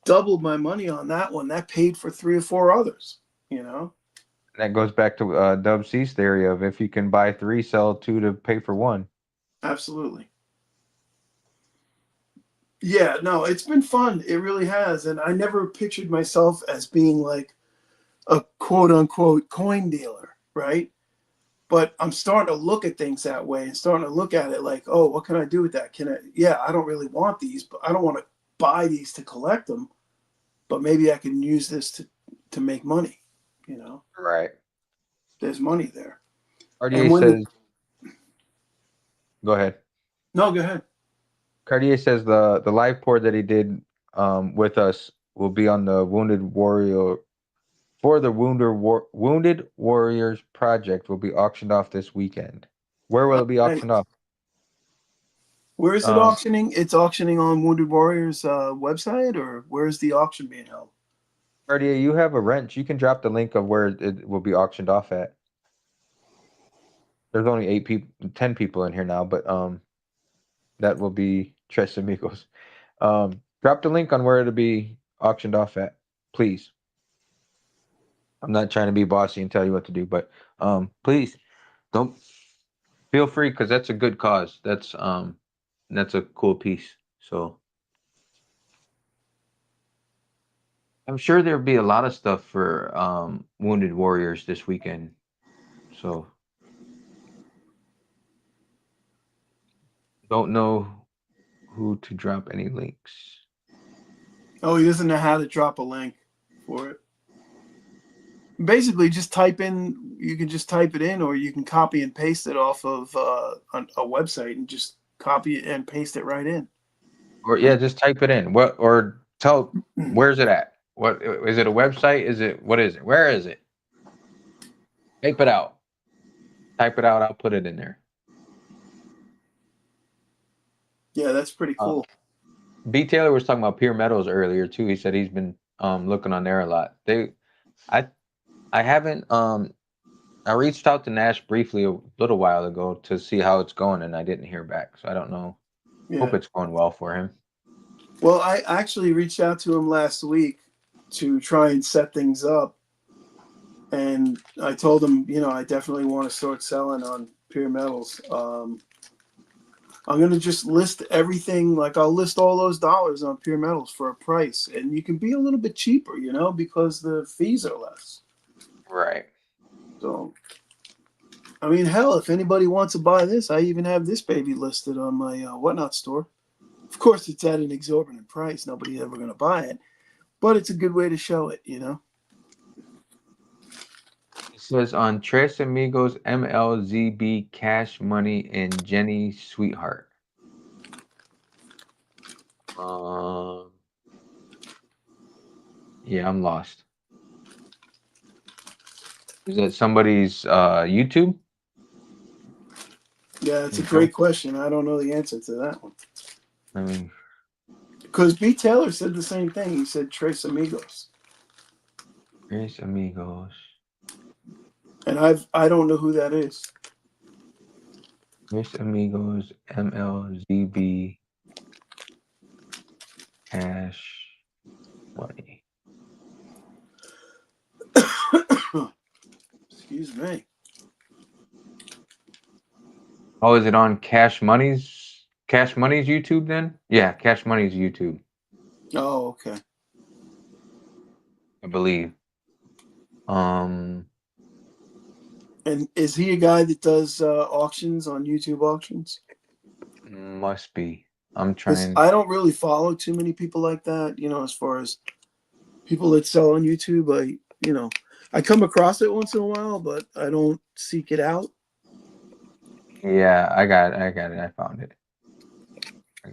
doubled my money on that one. That paid for 3 or 4 others, you know? That goes back to Dub C's theory of if you can buy 3, sell 2 to pay for 1. Absolutely. Yeah, no, it's been fun. It really has. And I never pictured myself as being like a quote unquote coin dealer, right? But I'm starting to look at things that way and starting to look at it like, oh, what can I do with that? Yeah, I don't really want these, but I don't want to buy these to collect them, but maybe I can use this to make money, you know? Right. There's money there. And Cartier when the, says, go ahead. no, go ahead. Cartier says the live pour that he did with us will be on the Wounded Warrior for the Wounded Warriors project will be auctioned off this weekend. Where will All it be right. auctioned off? Where is it Um, auctioning? It's auctioning on Wounded Warriors website, or where is the auction being held? Cartier, you have a wrench. You can drop the link of where it will be auctioned off at. There's only 10 people in here now, but that will be Tres Amigos. Drop the link on where it'll be auctioned off at, please. I'm not trying to be bossy and tell you what to do, but please don't feel free because that's a good cause. That's a cool piece. So I'm sure there'll be a lot of stuff for Wounded Warriors this weekend. So don't know who to drop any links. Oh, he doesn't know how to drop a link for it. Basically, just type in. You can just type it in, or you can copy and paste it off of a website and just copy it and paste it right in. Or yeah, just type it in. What or tell where's it at? What is it a website? Is it what is it? Where is it? Type it out. Type it out. I'll put it in there. Yeah, that's pretty Uh, cool. B Taylor was talking about Pure Metals earlier too. He said he's been looking on there a lot. I I haven't I reached out to Nash briefly a little while ago to see how it's going and I didn't hear back. So I don't know. Hope Yeah. it's going well for him. Well, I actually reached out to him last week to try and set things up, and I told him, I definitely want to start selling on Pure Metals. I'm going to just list everything. Like, I'll list all those dollars on Pure Metals for a price, and you can be a little bit cheaper, because the fees are less. Right. So, I mean, hell, if anybody wants to buy this, I even have this baby listed on my Whatnot store. Of course, it's at an exorbitant price. Nobody's ever going to buy it, but it's a good way to show it. says on Tres Amigos MLZB Cash Money and Jenny Sweetheart. Yeah, I'm lost. Is that somebody's YouTube? Yeah, it's a great question. I don't know the answer to that one. I mean, because B. Taylor said the same thing. He said Tres Amigos, Tres Amigos. and I don't know who that is. Tres Amigos MLZB Cash Money. Excuse me. Oh, is it on Cash Money's YouTube then? Yeah, Cash Money's YouTube, Oh, okay. I believe. And is he a guy that does auctions on YouTube auctions? Must be. I'm Because trying. I don't really follow too many people like that. As far as people that sell on YouTube, I come across it once in a while, but I don't seek it out. Yeah, I got it. I found it. I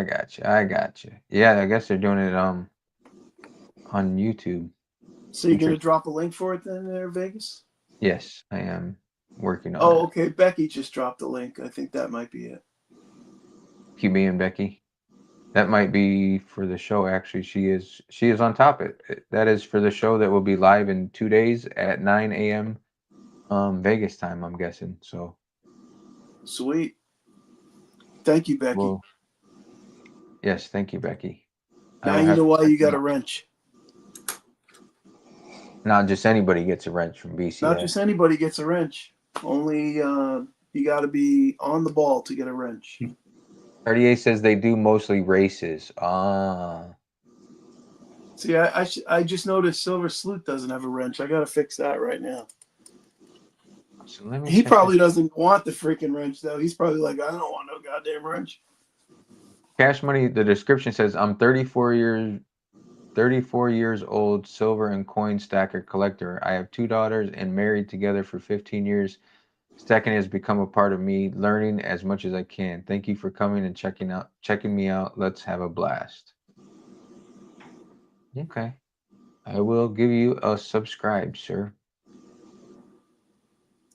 got you. Yeah, I guess they're doing it on YouTube. So you're gonna drop a link for it then, there, Vegas? Yes, I am working on Oh, that. okay. Becky just dropped a link. I think that might be it. QB and Becky. That might be for the show. Actually, she is on top of it. That is for the show that will be live in 2 days at 9 a.m. Vegas time, I'm guessing. So Sweet. Thank you, Becky. well, yes, thank you, Becky. Now you know why you got a wrench. Not just anybody gets a wrench from BCS. Not just anybody gets a wrench. Only you got to be on the ball to get a wrench. Cartier says they do mostly races. See, I just noticed Silver Sleuth doesn't have a wrench. I got to fix that right now. So let me He check probably doesn't want the freaking wrench, though. He's probably like, I don't want no goddamn wrench. Cash Money, the description says, I'm 34 years old, silver and coin stacker collector. I have 2 daughters and married together for 15 years. Stacking has become a part of me, learning as much as I can. Thank you for coming and checking me out. Let's have a blast. Okay. I will give you a subscribe, sir.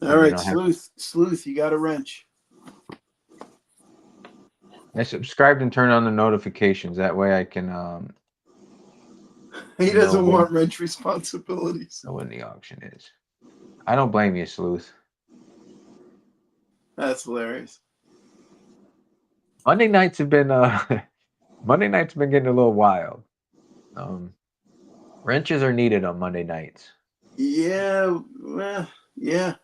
All right, Sleuth, you got a wrench. I subscribed and turned on the notifications. That way I can He doesn't want wrench responsibilities. know when the auction is. I don't blame you, Sleuth. That's hilarious. Monday nights have been getting a little wild. Wrenches are needed on Monday nights. Yeah, yeah.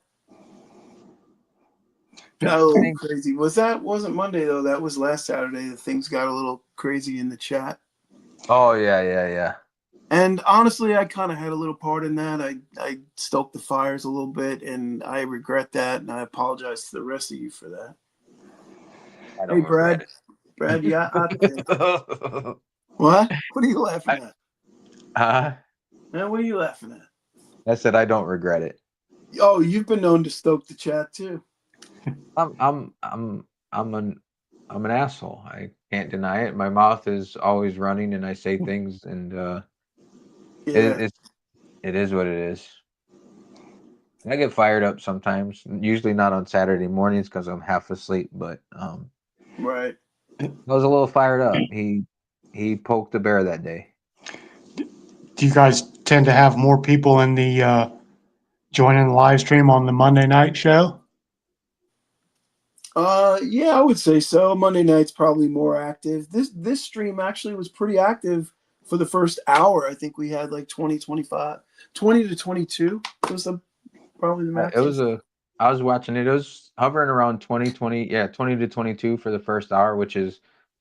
Got a little crazy. Wasn't Monday though? That was last Saturday. Things got a little crazy in the chat. Oh yeah. And honestly, I kind of had a little part in that. I stoked the fires a little bit, and I regret that, and I apologize to the rest of you for that. Hey, Brad. Brad, you out there? What? What are you laughing at? Man, what are you laughing at? I said I don't regret it. Oh, you've been known to stoke the chat too. I'm an asshole. I can't deny it. My mouth is always running, and I say things, and it is what it is. I get fired up sometimes. Usually not on Saturday mornings because I'm half asleep. But right. I was a little fired up. He poked the bear that day. Do you guys tend to have more people in the joining the live stream on the Monday night show? Yeah, I would say so. Monday night's probably more active. This stream actually was pretty active for the first hour. I think we had like 20 to 22 was probably the max. I was watching it. It was hovering around 20 to 22 for the first hour,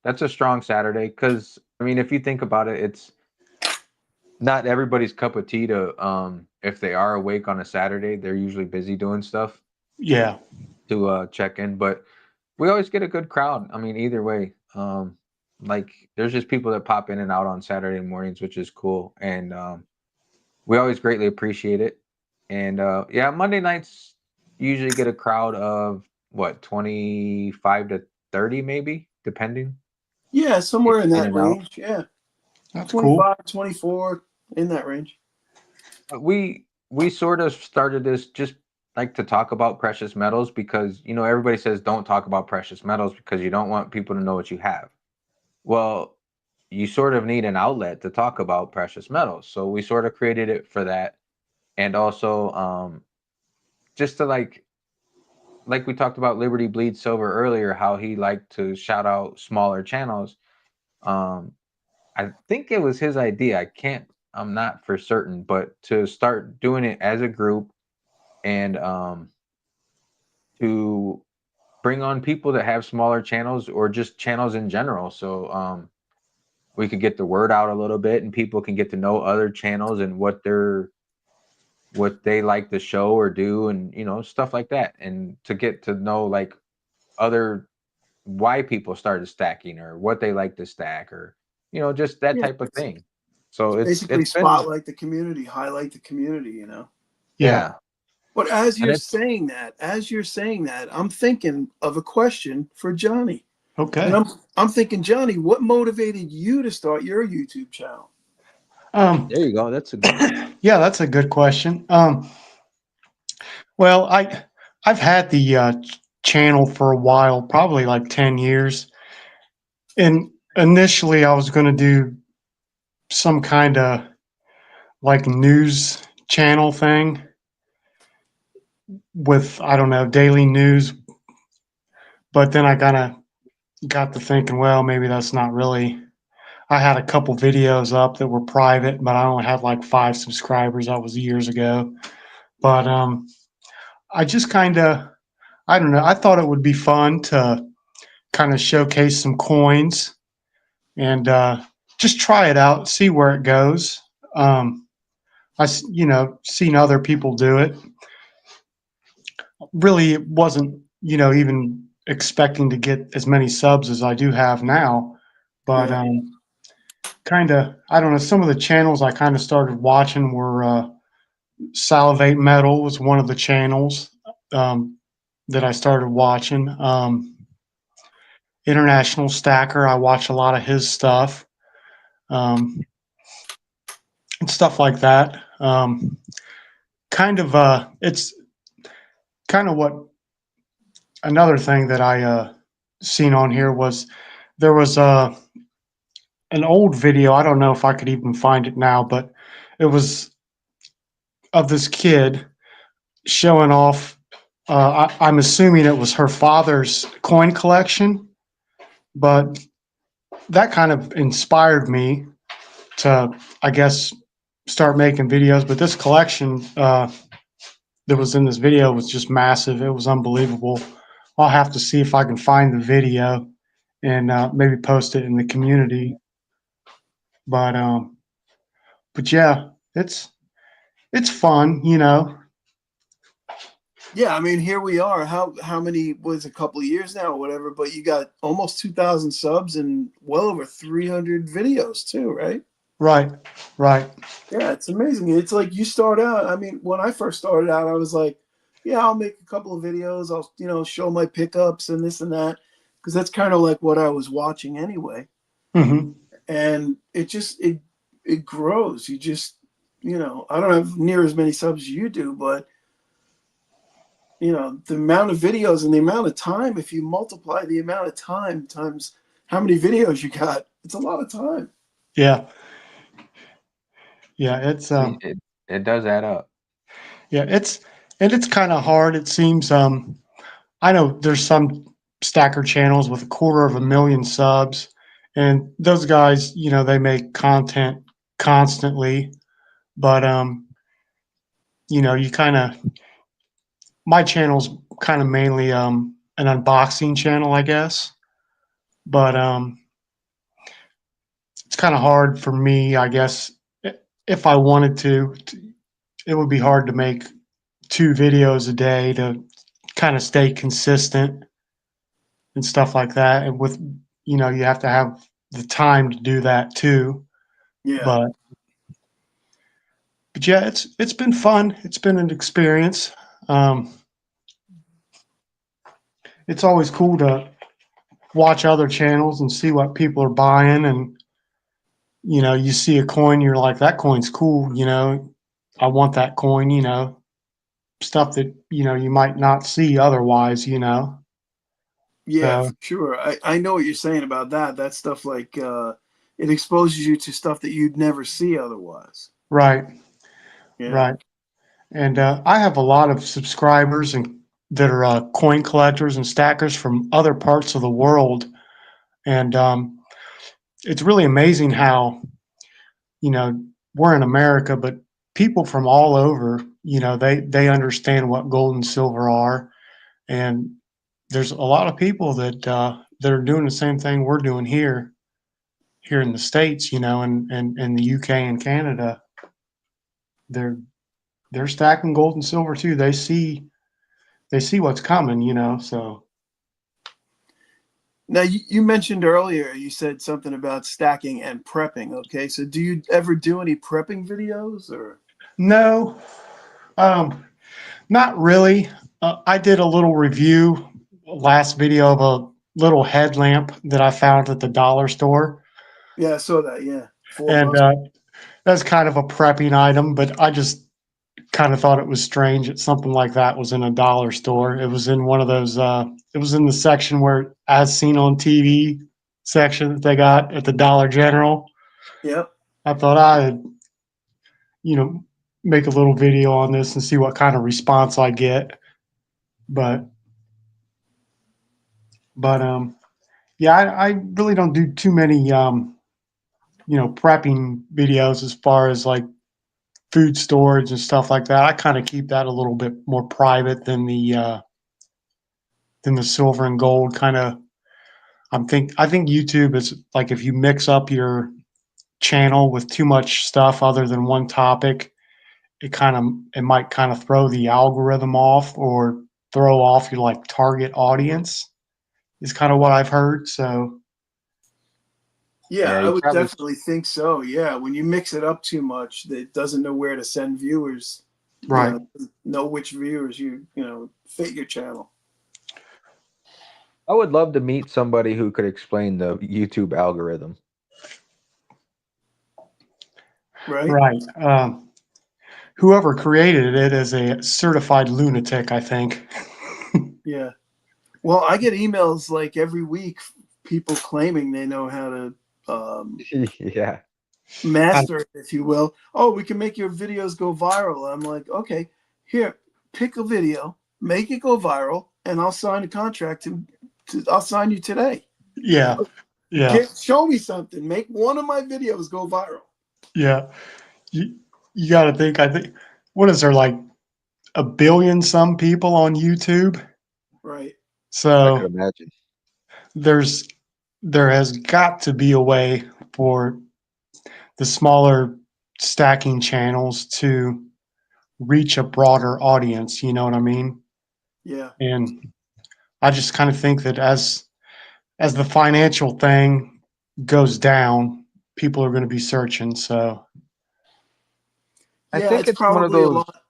that's a strong Saturday. Because I mean, if you think about it, it's not everybody's cup of tea to if they are awake on a Saturday, they're usually busy doing stuff. Yeah. To check in, but we always get a good crowd. I mean, either way, like there's just people that pop in and out on Saturday mornings, which is cool, and we always greatly appreciate it. And yeah, Monday nights usually get a crowd of what, 25 to 30 maybe, depending. Yeah, somewhere in In that and out. range. Yeah, That's cool. 25, 24, in that range. We sort of started this just like to talk about precious metals because everybody says don't talk about precious metals because you don't want people to know what you have. Well, you sort of need an outlet to talk about precious metals. So we sort of created it for that. And also just to like we talked about Liberty Bleed Silver earlier, how he liked to shout out smaller channels. Um, I think it was his idea. I'm not for certain, but to start doing it as a group and to bring on people that have smaller channels or just channels in general. So we could get the word out a little bit and people can get to know other channels and what they like to show or do and stuff like that. And to get to know like other why people started stacking or what they like to stack or just that Yeah, type of thing. So basically it's been spotlight the community, highlight the community, Yeah. yeah. But as And you're it's saying that, I'm thinking of a question for Johnny. And Okay. I'm thinking, Johnny, what motivated you to start your YouTube channel? there you go. That's a good one. Yeah, that's a good question. Well, I've had the channel for a while, probably like 10 years. And initially I was going to do some kind of like news channel thing with, I don't know, daily news. But then I kind of got to thinking, well, maybe that's not really. I had a couple videos up that were private, but I only had like 5 subscribers. That was years ago. But I just kind of, I don't know. I thought it would be fun to kind of showcase some coins and just try it out, see where it goes. Seen other people do it. Really wasn't, even expecting to get as many subs as I do have now. But Yeah. kind of, I don't know. Some of the channels I kind of started watching were Salivate Metal was one of the channels that I started watching. International Stacker, I watch a lot of his stuff. Um, and stuff like that. It's kind of what another thing that I seen on here was there was an old video. I don't know if I could even find it now, but it was of this kid showing off. I'm assuming it was her father's coin collection, but that kind of inspired me to, I guess, start making videos. But this collection that was in this video was just massive. It was unbelievable. I'll have to see if I can find the video and maybe post it in the community. But but yeah, it's fun, Yeah, I mean, here we are. How many was a couple of years now or whatever, but you got almost 2,000 subs and well over 300 videos too, right? Right, right. Yeah, it's amazing. It's like you start out. I mean, when I first started out, I was like, yeah, I'll make a couple of videos. I'll, show my pickups and this and that, because that's kind of like what I was watching anyway. Hmm. And it grows. You just, I don't have near as many subs as you do, but the amount of videos and the amount of time, if you multiply the amount of time times how many videos you got, it's a lot of time. Yeah, yeah. It's It does add up. yeah, it's kind of hard. It seems. I know there's some stacker channels with 250,000 subs, and those guys, they make content constantly. But you kind of my channel's kind of mainly an unboxing channel, I guess. But it's kind of hard for me, I guess. If I wanted to, it would be hard to make 2 videos a day to kind of stay consistent and stuff like that. And with, you have to have the time to do that too. Yeah. But but yeah, it's been fun. It's been an experience. Um, it's always cool to watch other channels and see what people are buying, and you see a coin, you're like, that coin's cool. I want that coin. Stuff that you might not see otherwise. Yeah, So for sure. I know what you're saying about that. That stuff like it exposes you to stuff that you'd never see otherwise. right, Yeah. right. And I have a lot of subscribers and that are coin collectors and stackers from other parts of the world, and it's really amazing how you know we're in America, but people from all over, they understand what gold and silver are, and there's a lot of people that are doing the same thing we're doing here in the States, and in the UK and Canada. They're they're stacking gold and silver too. They see what's coming, so Now you mentioned earlier, you said something about stacking and prepping. Okay, so do you ever do any prepping videos or? no, um, not really. I did a little review last video of a little headlamp that I found at the dollar store, Yeah, I saw that. Yeah, and $4. that's kind of a prepping item. But I just kind of thought it was strange that something like that was in a dollar store. It was in one of those. It was in the section where, as seen on TV, section that they got at the Dollar General. Yep. I thought I'd, you know, make a little video on this and see what kind of response I get. But yeah, I really don't do too many prepping videos as far as like food storage and stuff like that. I kind of keep that a little bit more private than the silver and gold kind of. I think YouTube is like, if you mix up your channel with too much stuff other than one topic, it might kind of throw the algorithm off or throw off your like target audience, is kind of what I've heard. So Yeah, Yeah, I you would probably definitely think so. Yeah, when you mix it up too much, it doesn't know where to send viewers. right. Know which viewers fit your channel. I would love to meet somebody who could explain the YouTube algorithm. Right. Right. Whoever created it is a certified lunatic, I think. Yeah. Well, I get emails like every week, people claiming they know how to Yeah. master it, if you will. Oh, we can make your videos go viral. I'm like, okay, here, pick a video, make it go viral, and I'll sign a contract I'll sign you today. Yeah. Yeah. Show me something. Make one of my videos go viral. Yeah. You, you got to think, I think, what is there, like a billion some people on YouTube? Right. I could So imagine. there's, there has got to be a way for the smaller stacking channels to reach a broader audience. You know what I mean? Yeah. And I just kind of think that as the financial thing goes down, people are going to be searching. So I Yeah, think it's it's one of probably a those. lot.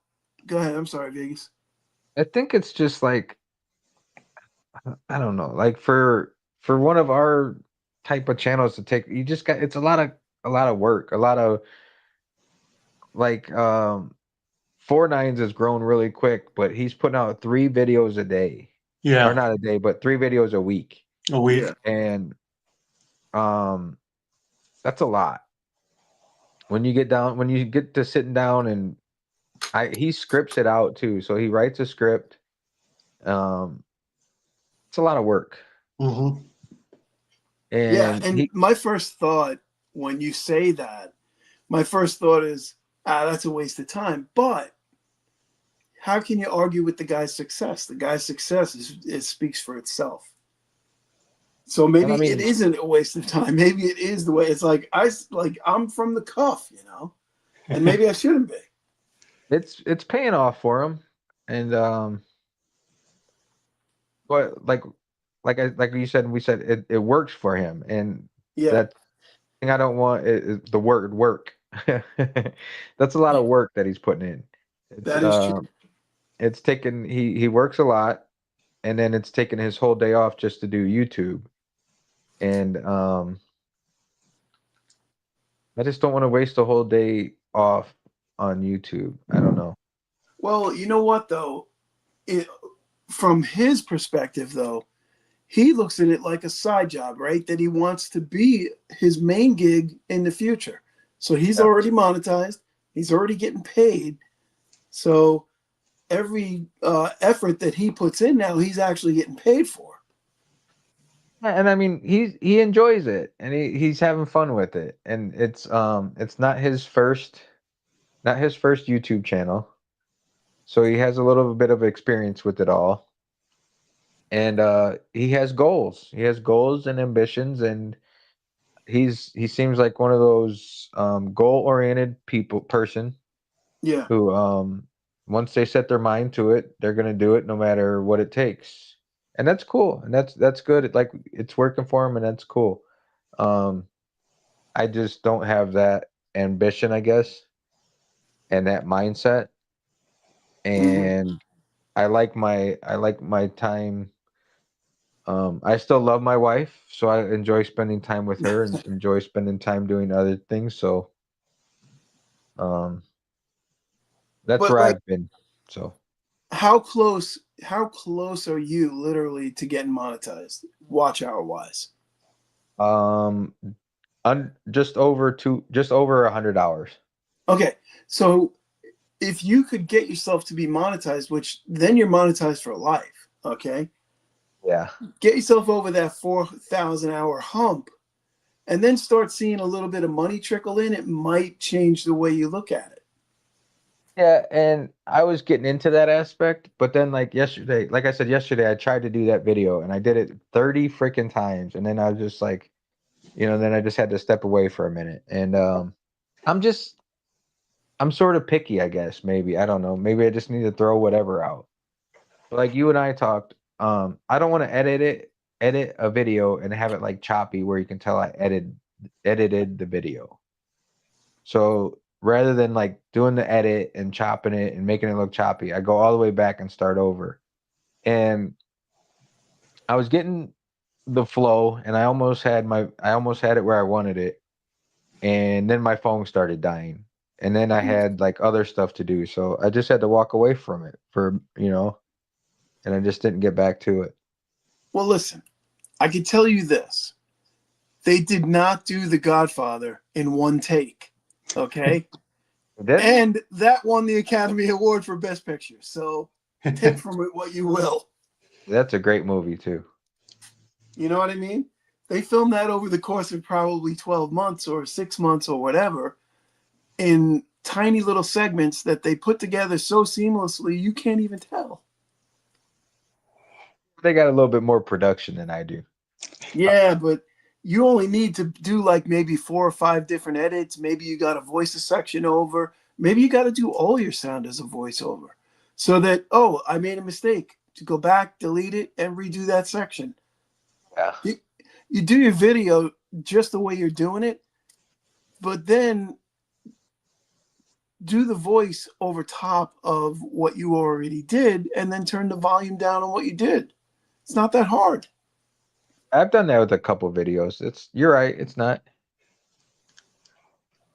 Go ahead. I'm sorry, Vegas. I think it's just like, I don't know, like for one of our type of channels to take, you just got, it's a lot of work, a lot of like 4 Nines has grown really quick, but he's putting out 3 videos a day, or yeah, not a day, but 3 videos a week, a week. Yeah. and um that's a lot. When you get to sitting down and he scripts it out too, so he writes a script. Um, it's a lot of work, Hmm. Yeah. and And he my first thought when you say that, my first thought is, that's a waste of time. But how can you argue with the guy's success? The guy's success it speaks for itself. So and maybe I it mean, isn't a waste of time. Maybe it is the way. It's like I'm from the cuff, and maybe I shouldn't be. it's paying off for him, and but like you said, we said it works for him, and Yeah, that thing I don't want is the word work. That's a lot of work that he's putting in. It's That is true. it's taken he works a lot, and then it's taken his whole day off just to do YouTube. And I just don't want to waste a whole day off on YouTube. I don't know. Well, you know what though? From his perspective though, he looks at it like a side job, right? That he wants to be his main gig in the future. So he's Yeah. already monetized. He's already getting paid. So every effort that he puts in now, he's actually getting paid for. And I mean, he enjoys it, and he's having fun with it, and it's not his first YouTube channel, so he has a little bit of experience with it all, and he has goals. He has goals and ambitions, and he seems like one of those goal oriented person Yeah. who once they set their mind to it, they're gonna do it no matter what it takes, and that's cool, and that's good. Like it's working for him, and that's cool. Um, I just don't have that ambition, I guess, and that mindset. Mm-hmm. And I like my time. I still love my wife, so I enjoy spending time with her and enjoy spending time doing other things. So um, that's But where like, I've been. So how close are you literally to getting monetized, watch hour wise? um, just over 100 hours. Okay, so if you could get yourself to be monetized, which then you're monetized for life, okay? Yeah. Get yourself over that 4,000 hour hump and then start seeing a little bit of money trickle in. It might change the way you look at it. Yeah, and I was getting into that aspect, but then like yesterday, like I said yesterday, I tried to do that video and I did it 30 freaking times, and then I was just like, then I just had to step away for a minute. And I'm just I'm sort of picky, I guess, maybe. I don't know. Maybe I just need to throw whatever out. But like you and I talked, I don't want to edit a video and have it like choppy where you can tell I edited the video. So rather than like doing the edit and chopping it and making it look choppy, I go all the way back and start over. And I was getting the flow, and I almost had it where I wanted it. And then my phone started dying. And then I had like other stuff to do. So I just had to walk away from it and I just didn't get back to it. Well, listen, I can tell you this. They did not do The Godfather in one take, okay? It didn't? And that won the Academy Award for Best Picture. So take from it what you will. That's a great movie too. You know what I mean? They filmed that over the course of probably 12 months or 6 months or whatever in tiny little segments that they put together so seamlessly you can't even tell. They got a little bit more production than I do. Yeah, but you only need to do like maybe 4 or 5 different edits. Maybe you got to voice a section over. Maybe you got to do all your sound as a voiceover so that, oh, I made a mistake. To go back, delete it, and redo that section. Yeah. You do your video just the way you're doing it, but then do the voice over top of what you already did and then turn the volume down on what you did. It's not that hard. I've done that with a couple videos. You're right, it's not.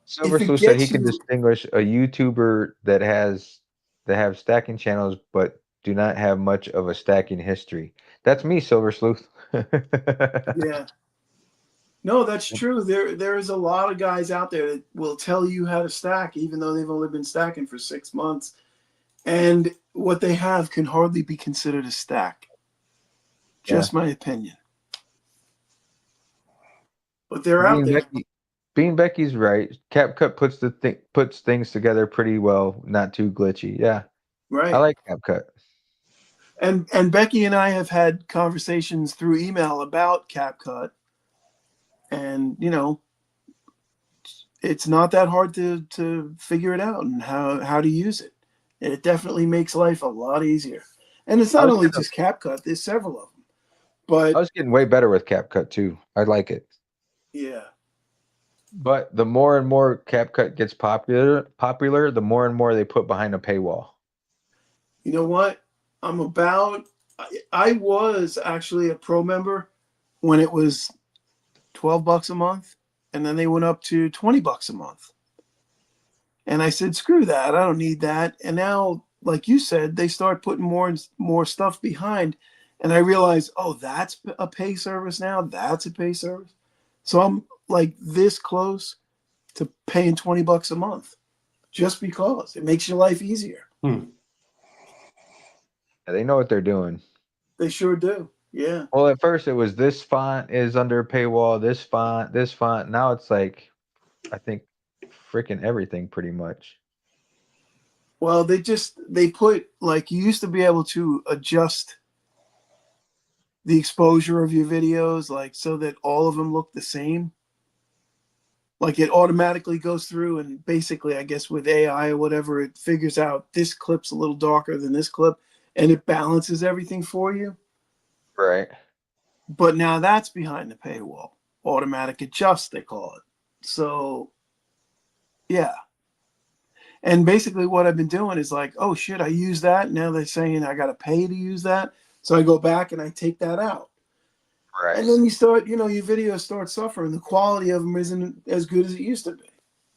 Silver If it Sleuth said he gets can you, distinguish a YouTuber that have stacking channels but do not have much of a stacking history. That's me, Silver Sleuth. yeah. No, that's true. There is a lot of guys out there that will tell you how to stack, even though they've only been stacking for 6 months. And what they have can hardly be considered a stack. Yeah. Just my opinion. But they're out Being there. Becky, Being Becky's right. CapCut puts things together pretty well, not too glitchy. Yeah, I Right. like CapCut. And Becky and I have had conversations through email about CapCut. And, it's not that hard to figure it out and how to use it. It definitely makes life a lot easier. And it's I not was only getting, just CapCut, there's several of them. I But was getting way better with CapCut too. I like it. yeah. But the more and more CapCut gets popular, the more and more they put behind a paywall. You know what? I was actually a pro member when it was $12 a month, and then they went up to $20 a month. And I said, screw that. I don't need that. And now, like you said, they start putting more and more stuff behind. And I realized, oh, that's a pay service now. That's a pay service. So I'm like this close to paying $20 a month just because it makes your life easier. Hmm. They know what they're doing. They sure do. Yeah. Well, at first it was this font is under a paywall, this font. Now it's like, I think, freaking everything pretty much. Well, they put, like, you used to be able to adjust the exposure of your videos, like, so that all of them look the same. Like, it automatically goes through and basically, I guess with AI or whatever, it figures out this clip's a little darker than this clip, and it balances everything for you. Right. But now that's behind the paywall. Automatic adjust, they call it. So, yeah. And basically what I've been doing is like, oh shit, I use that. Now they're saying I got to pay to use that. So I go back and I take that out. Right. And then you start, your videos start suffering. The quality of them isn't as good as it used to be.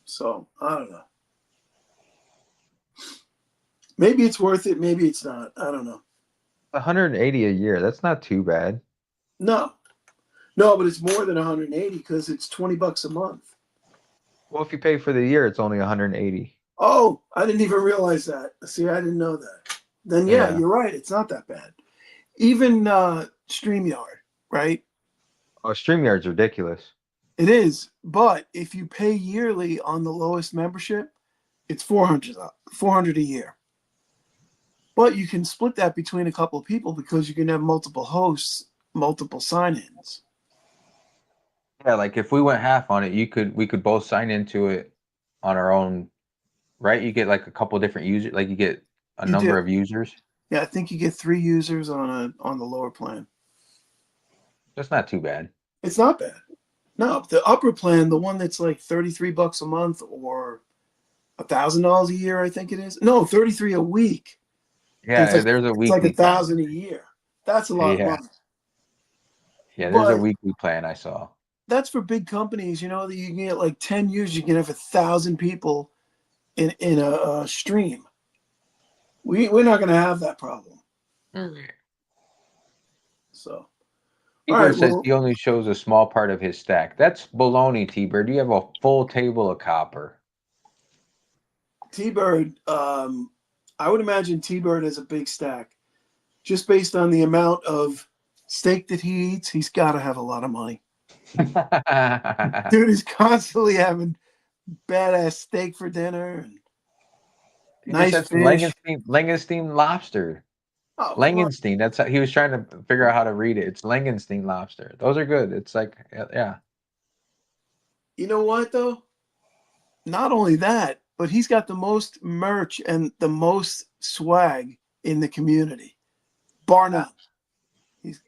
So I don't know. Maybe it's worth it. Maybe it's not. I don't know. 180 a year. That's not too bad. No, but it's more than 180 because it's $20 a month. Well, if you pay for the year, it's only 180. Oh, I didn't even realize that. See, I didn't know that. Then yeah, you're right. It's not that bad. Even StreamYard, right? Oh, StreamYard's ridiculous. It is, but if you pay yearly on the lowest membership, it's $400 a year. But you can split that between a couple of people because you can have multiple hosts, multiple sign-ins. Yeah, like if we went half on it, we could both sign into it on our own, right? You get like a couple different users, like you get a number of users. Yeah, I think you get 3 users on the lower plan. That's not too bad. It's not bad. No, the upper plan, the one that's like $33 a month or $1,000 a year, I think it is. No, 33 a week. Yeah, there's a weekly it's like $1,000 a year. That's a lot of money. Yeah, there's a weekly plan I saw. That's for big companies, that you can get like 10 users, you can have 1,000 people in a stream. We're not going to have that problem. So, T-Bird says he only shows a small part of his stack. That's baloney, T-Bird. You have a full table of copper. T-Bird, I would imagine T-Bird has a big stack. Just based on the amount of steak that he eats, he's got to have a lot of money. Dude is constantly having badass steak for dinner. And nice fish. Langenstein lobster. Oh, Langenstein. That's how he was trying to figure out how to read it. It's Langenstein lobster. Those are good. It's like, yeah. You know what though? Not only that, but he's got the most merch and the most swag in the community. Bar none.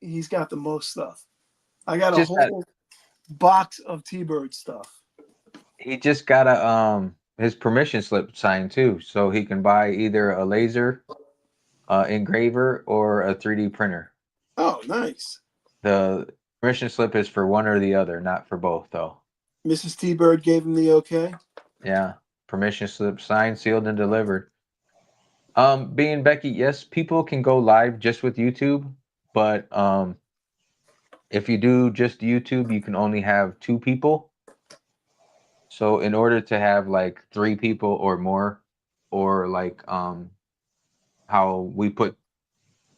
He's got the most stuff. I got a whole box of T-Bird stuff. He just got his permission slip signed too, so he can buy either a laser engraver or a 3D printer. Oh, nice. The permission slip is for one or the other, not for both, though. Mrs. T-Bird gave him the okay? Yeah. Permission slip signed, sealed, and delivered. Being Becky, yes, people can go live just with YouTube, but if you do just YouTube, you can only have 2 people. So in order to have like 3 people or more, or like how we put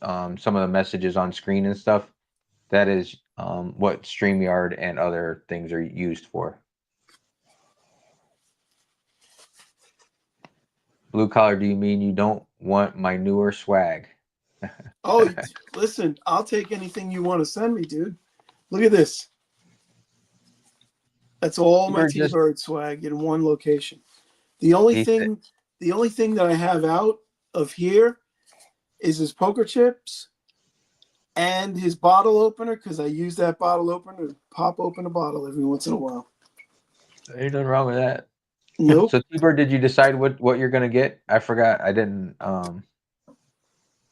some of the messages on screen and stuff, that is what StreamYard and other things are used for. Blue collar, do you mean you don't want my newer swag? Oh, listen, I'll take anything you want to send me, dude. Look at this. That's all my T-Bird swag in one location. The only thing that I have out of here is his poker chips and his bottle opener, because I use that bottle opener to pop open a bottle every once in a while. Ain't nothing wrong with that. Nope. So T-Bird, did you decide what you're gonna get? I forgot. I didn't.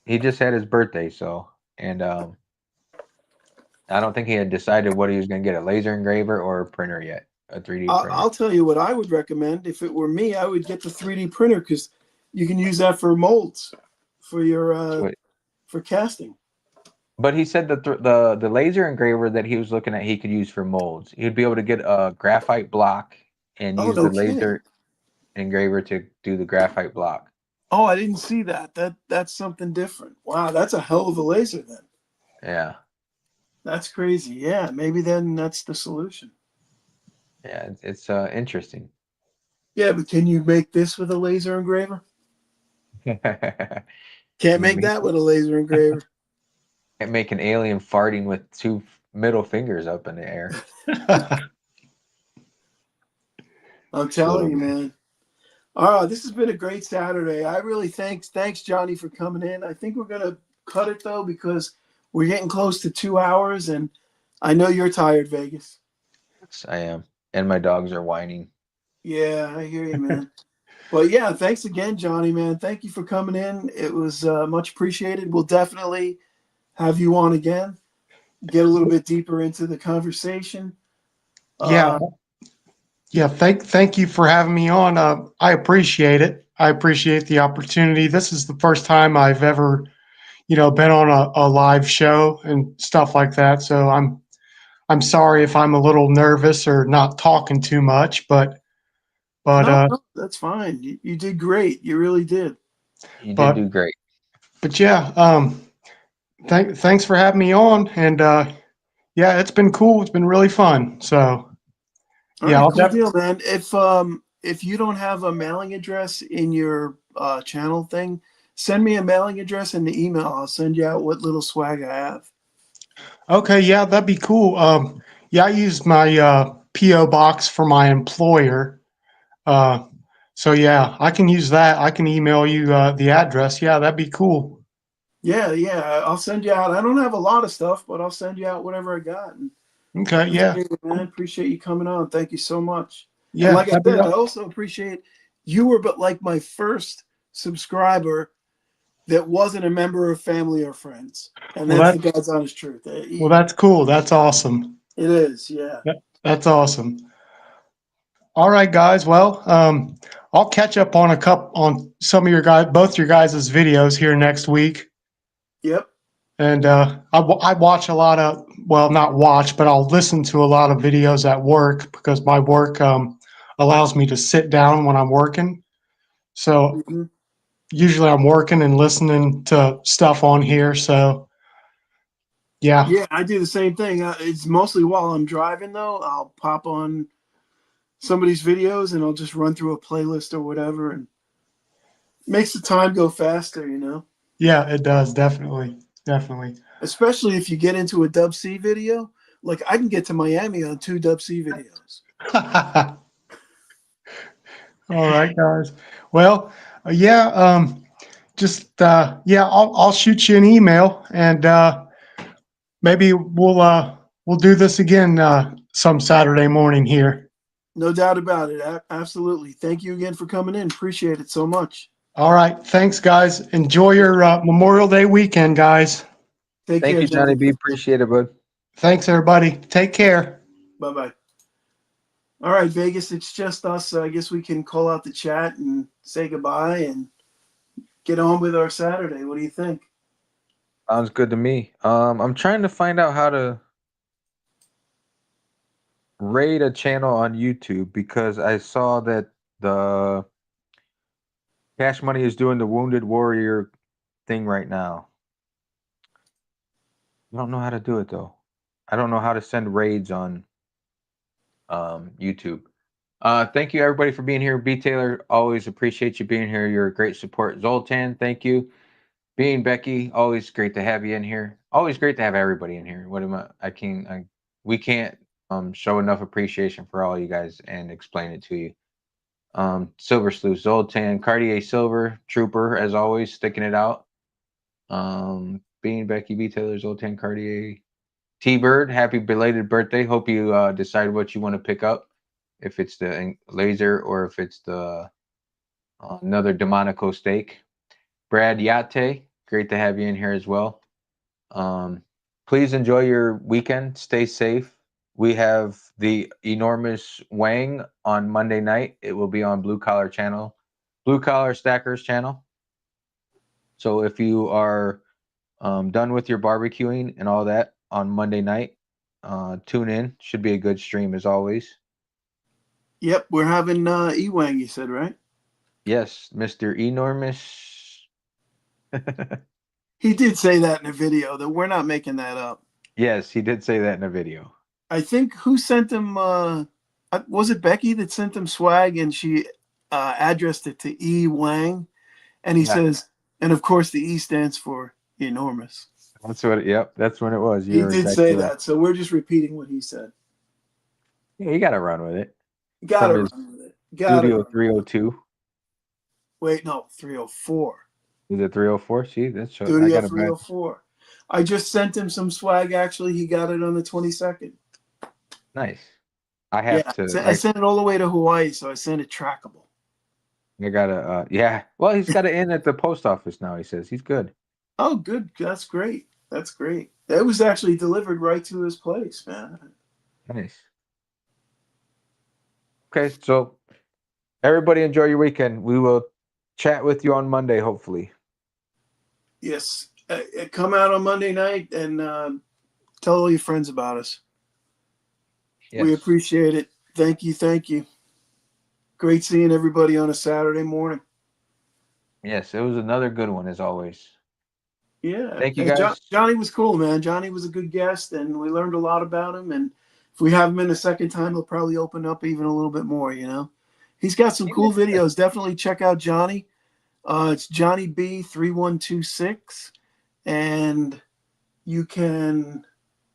He just had his birthday, so and I don't think he had decided what he was gonna get, a laser engraver or a printer yet, a 3D printer. I'll tell you what I would recommend. If it were me, I would get the 3D printer because you can use that for molds for your for casting. But he said that the laser engraver that he was looking at, he could use for molds. He'd be able to get a graphite block and Oh, use no the kidding. laser engraver to do the graphite block. Oh, I didn't see that. That's something different. Wow, that's a hell of a laser then. Yeah. That's crazy. Yeah, maybe then that's the solution. Yeah, it's interesting. Yeah, but can you make this with a laser engraver? Can't make that with a laser engraver. Can't make an alien farting with two middle fingers up in the air. I'm telling you, man. All right, this has been a great Saturday. I really thanks Johnny for coming in. I think we're gonna cut it though because we're getting close to 2 hours, and I know you're tired, Vegas. Yes, I am, and my dogs are whining. Yeah, I hear you, man. But yeah, thanks again, Johnny, man. Thank you for coming in. It was much appreciated. We'll definitely have you on again. Get a little bit deeper into the conversation. Yeah. Yeah. Thank you for having me on. I appreciate it. I appreciate the opportunity. This is the first time I've ever, been on a live show and stuff like that. So I'm sorry if I'm a little nervous or not talking too much, but No, that's fine. You did great. You really did. You did but do great. but yeah, thanks for having me on, and yeah, it's been cool. It's been really fun. So All yeah, right, I'll cool definitely. deal, man. If you don't have a mailing address in your channel thing, send me a mailing address in the email. I'll send you out what little swag I have. Okay, yeah, that'd be cool. Yeah, I use my PO box for my employer. Uh, so yeah, I can use that. I can email you the address. Yeah, that'd be cool. Yeah, I'll send you out. I don't have a lot of stuff, but I'll send you out whatever I got. And Okay, yeah, appreciate it, man. Appreciate you coming on. Thank you so much. And yeah, like I that'd be said, I also appreciate you were but like my first subscriber that wasn't a member of family or friends. And well. that's the God's honest truth. That's cool. That's awesome. It is, yeah. That's awesome. All right, guys. Well, I'll catch up on on some of your guys, both your guys' videos here next week. Yep. And I watch a lot of, well, not watch, but I'll listen to a lot of videos at work because my work allows me to sit down when I'm working. So Mm-hmm. usually I'm working and listening to stuff on here. So yeah, Yeah, I do the same thing. It's mostly while I'm driving, though. I'll pop on somebody's videos and I'll just run through a playlist or whatever, and makes the time go faster. yeah, it does. Definitely. Definitely. Especially if you get into a Dub C video. Like I can get to Miami on 2 Dub C videos. All right, guys. Well, yeah, just yeah, I'll shoot you an email, and maybe we'll do this again some Saturday morning here. No doubt about it. Absolutely. Thank you again for coming in. Appreciate it so much. All right, thanks, guys. Enjoy your Memorial Day weekend, guys. Take Thank care, you, Johnny Johnny. B. Appreciate it, bud. Thanks, everybody. Take care. Bye bye. All right, Vegas. It's just us. I guess we can call out the chat and say goodbye and get on with our Saturday. What do you think? Sounds good to me. I'm trying to find out how to raid a channel on YouTube because I saw that the Cash Money is doing the Wounded Warrior thing right now. I don't know how to do it though. I don't know how to send raids on YouTube. Thank you everybody for being here. B Taylor, always appreciate you being here. You're a great support. Zoltan, thank you. Being Becky, always great to have you in here. Always great to have everybody in here. What am we can't show enough appreciation for all you guys and explain it to you. Silver Sleuth, Zoltan, Cartier Silver, Trooper, as always, sticking it out. Being Becky, B Taylor, Zoltan, Cartier, T Bird, happy belated birthday. Hope you decide what you want to pick up. if it's the laser or if it's the another Demonico steak. Brad Yate, great to have you in here as well. Please enjoy your weekend. Stay safe. We have the enormous Wang on Monday night. It will be on Blue Collar channel, Blue Collar Stackers channel. So if you are done with your barbecuing and all that on Monday night, tune in. Should be a good stream as always. Yep, we're having Ewang, you said, right? Yes, Mr. Enormous. He did say that in a video, that we're not making that up. Yes, he did say that in a video. I think who sent him, was it Becky that sent him swag, and she addressed it to E. Wang? And he says, and of course the E stands for enormous. That's what, yep, that's when it was. He You're did exactly say right. that, so we're just repeating what he said. Yeah, you got to run with it. Gotta From his run with it. Gotta Studio run. 302. Wait, no, 304. Is it 304? See, that's I Studio got a bad. 304. I just sent him some swag, actually. He got it on the 22nd. Nice. I have Yeah, to. I sent it all the way to Hawaii, so I sent it trackable. I gotta. Yeah. Well, he's got it in at the post office now. He says he's good. Oh, good. That's great. That's great. That was actually delivered right to his place, man. Nice. Okay, so everybody enjoy your weekend. We will chat with you on Monday, hopefully. Yes. Come out on Monday night and tell all your friends about us. Yes. We appreciate it. Thank you. Thank you. Great seeing everybody on a Saturday morning. Yes, it was another good one as always. Yeah. Thank you, And guys. Johnny was cool, man. Johnny was a good guest, and we learned a lot about him. And if we have him in a second time, he'll probably open up even a little bit more, you know. He's got some cool videos. Definitely check out Johnny. It's JOHNNYB3126. And you can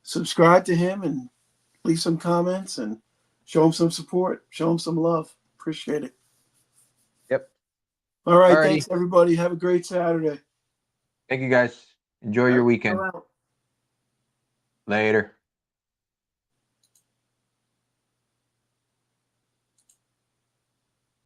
subscribe to him and leave some comments and show him some support. Show him some love. Appreciate it. Yep. All right. Alrighty. Thanks, everybody. Have a great Saturday. Thank you, guys. Enjoy your weekend. Go out. Later.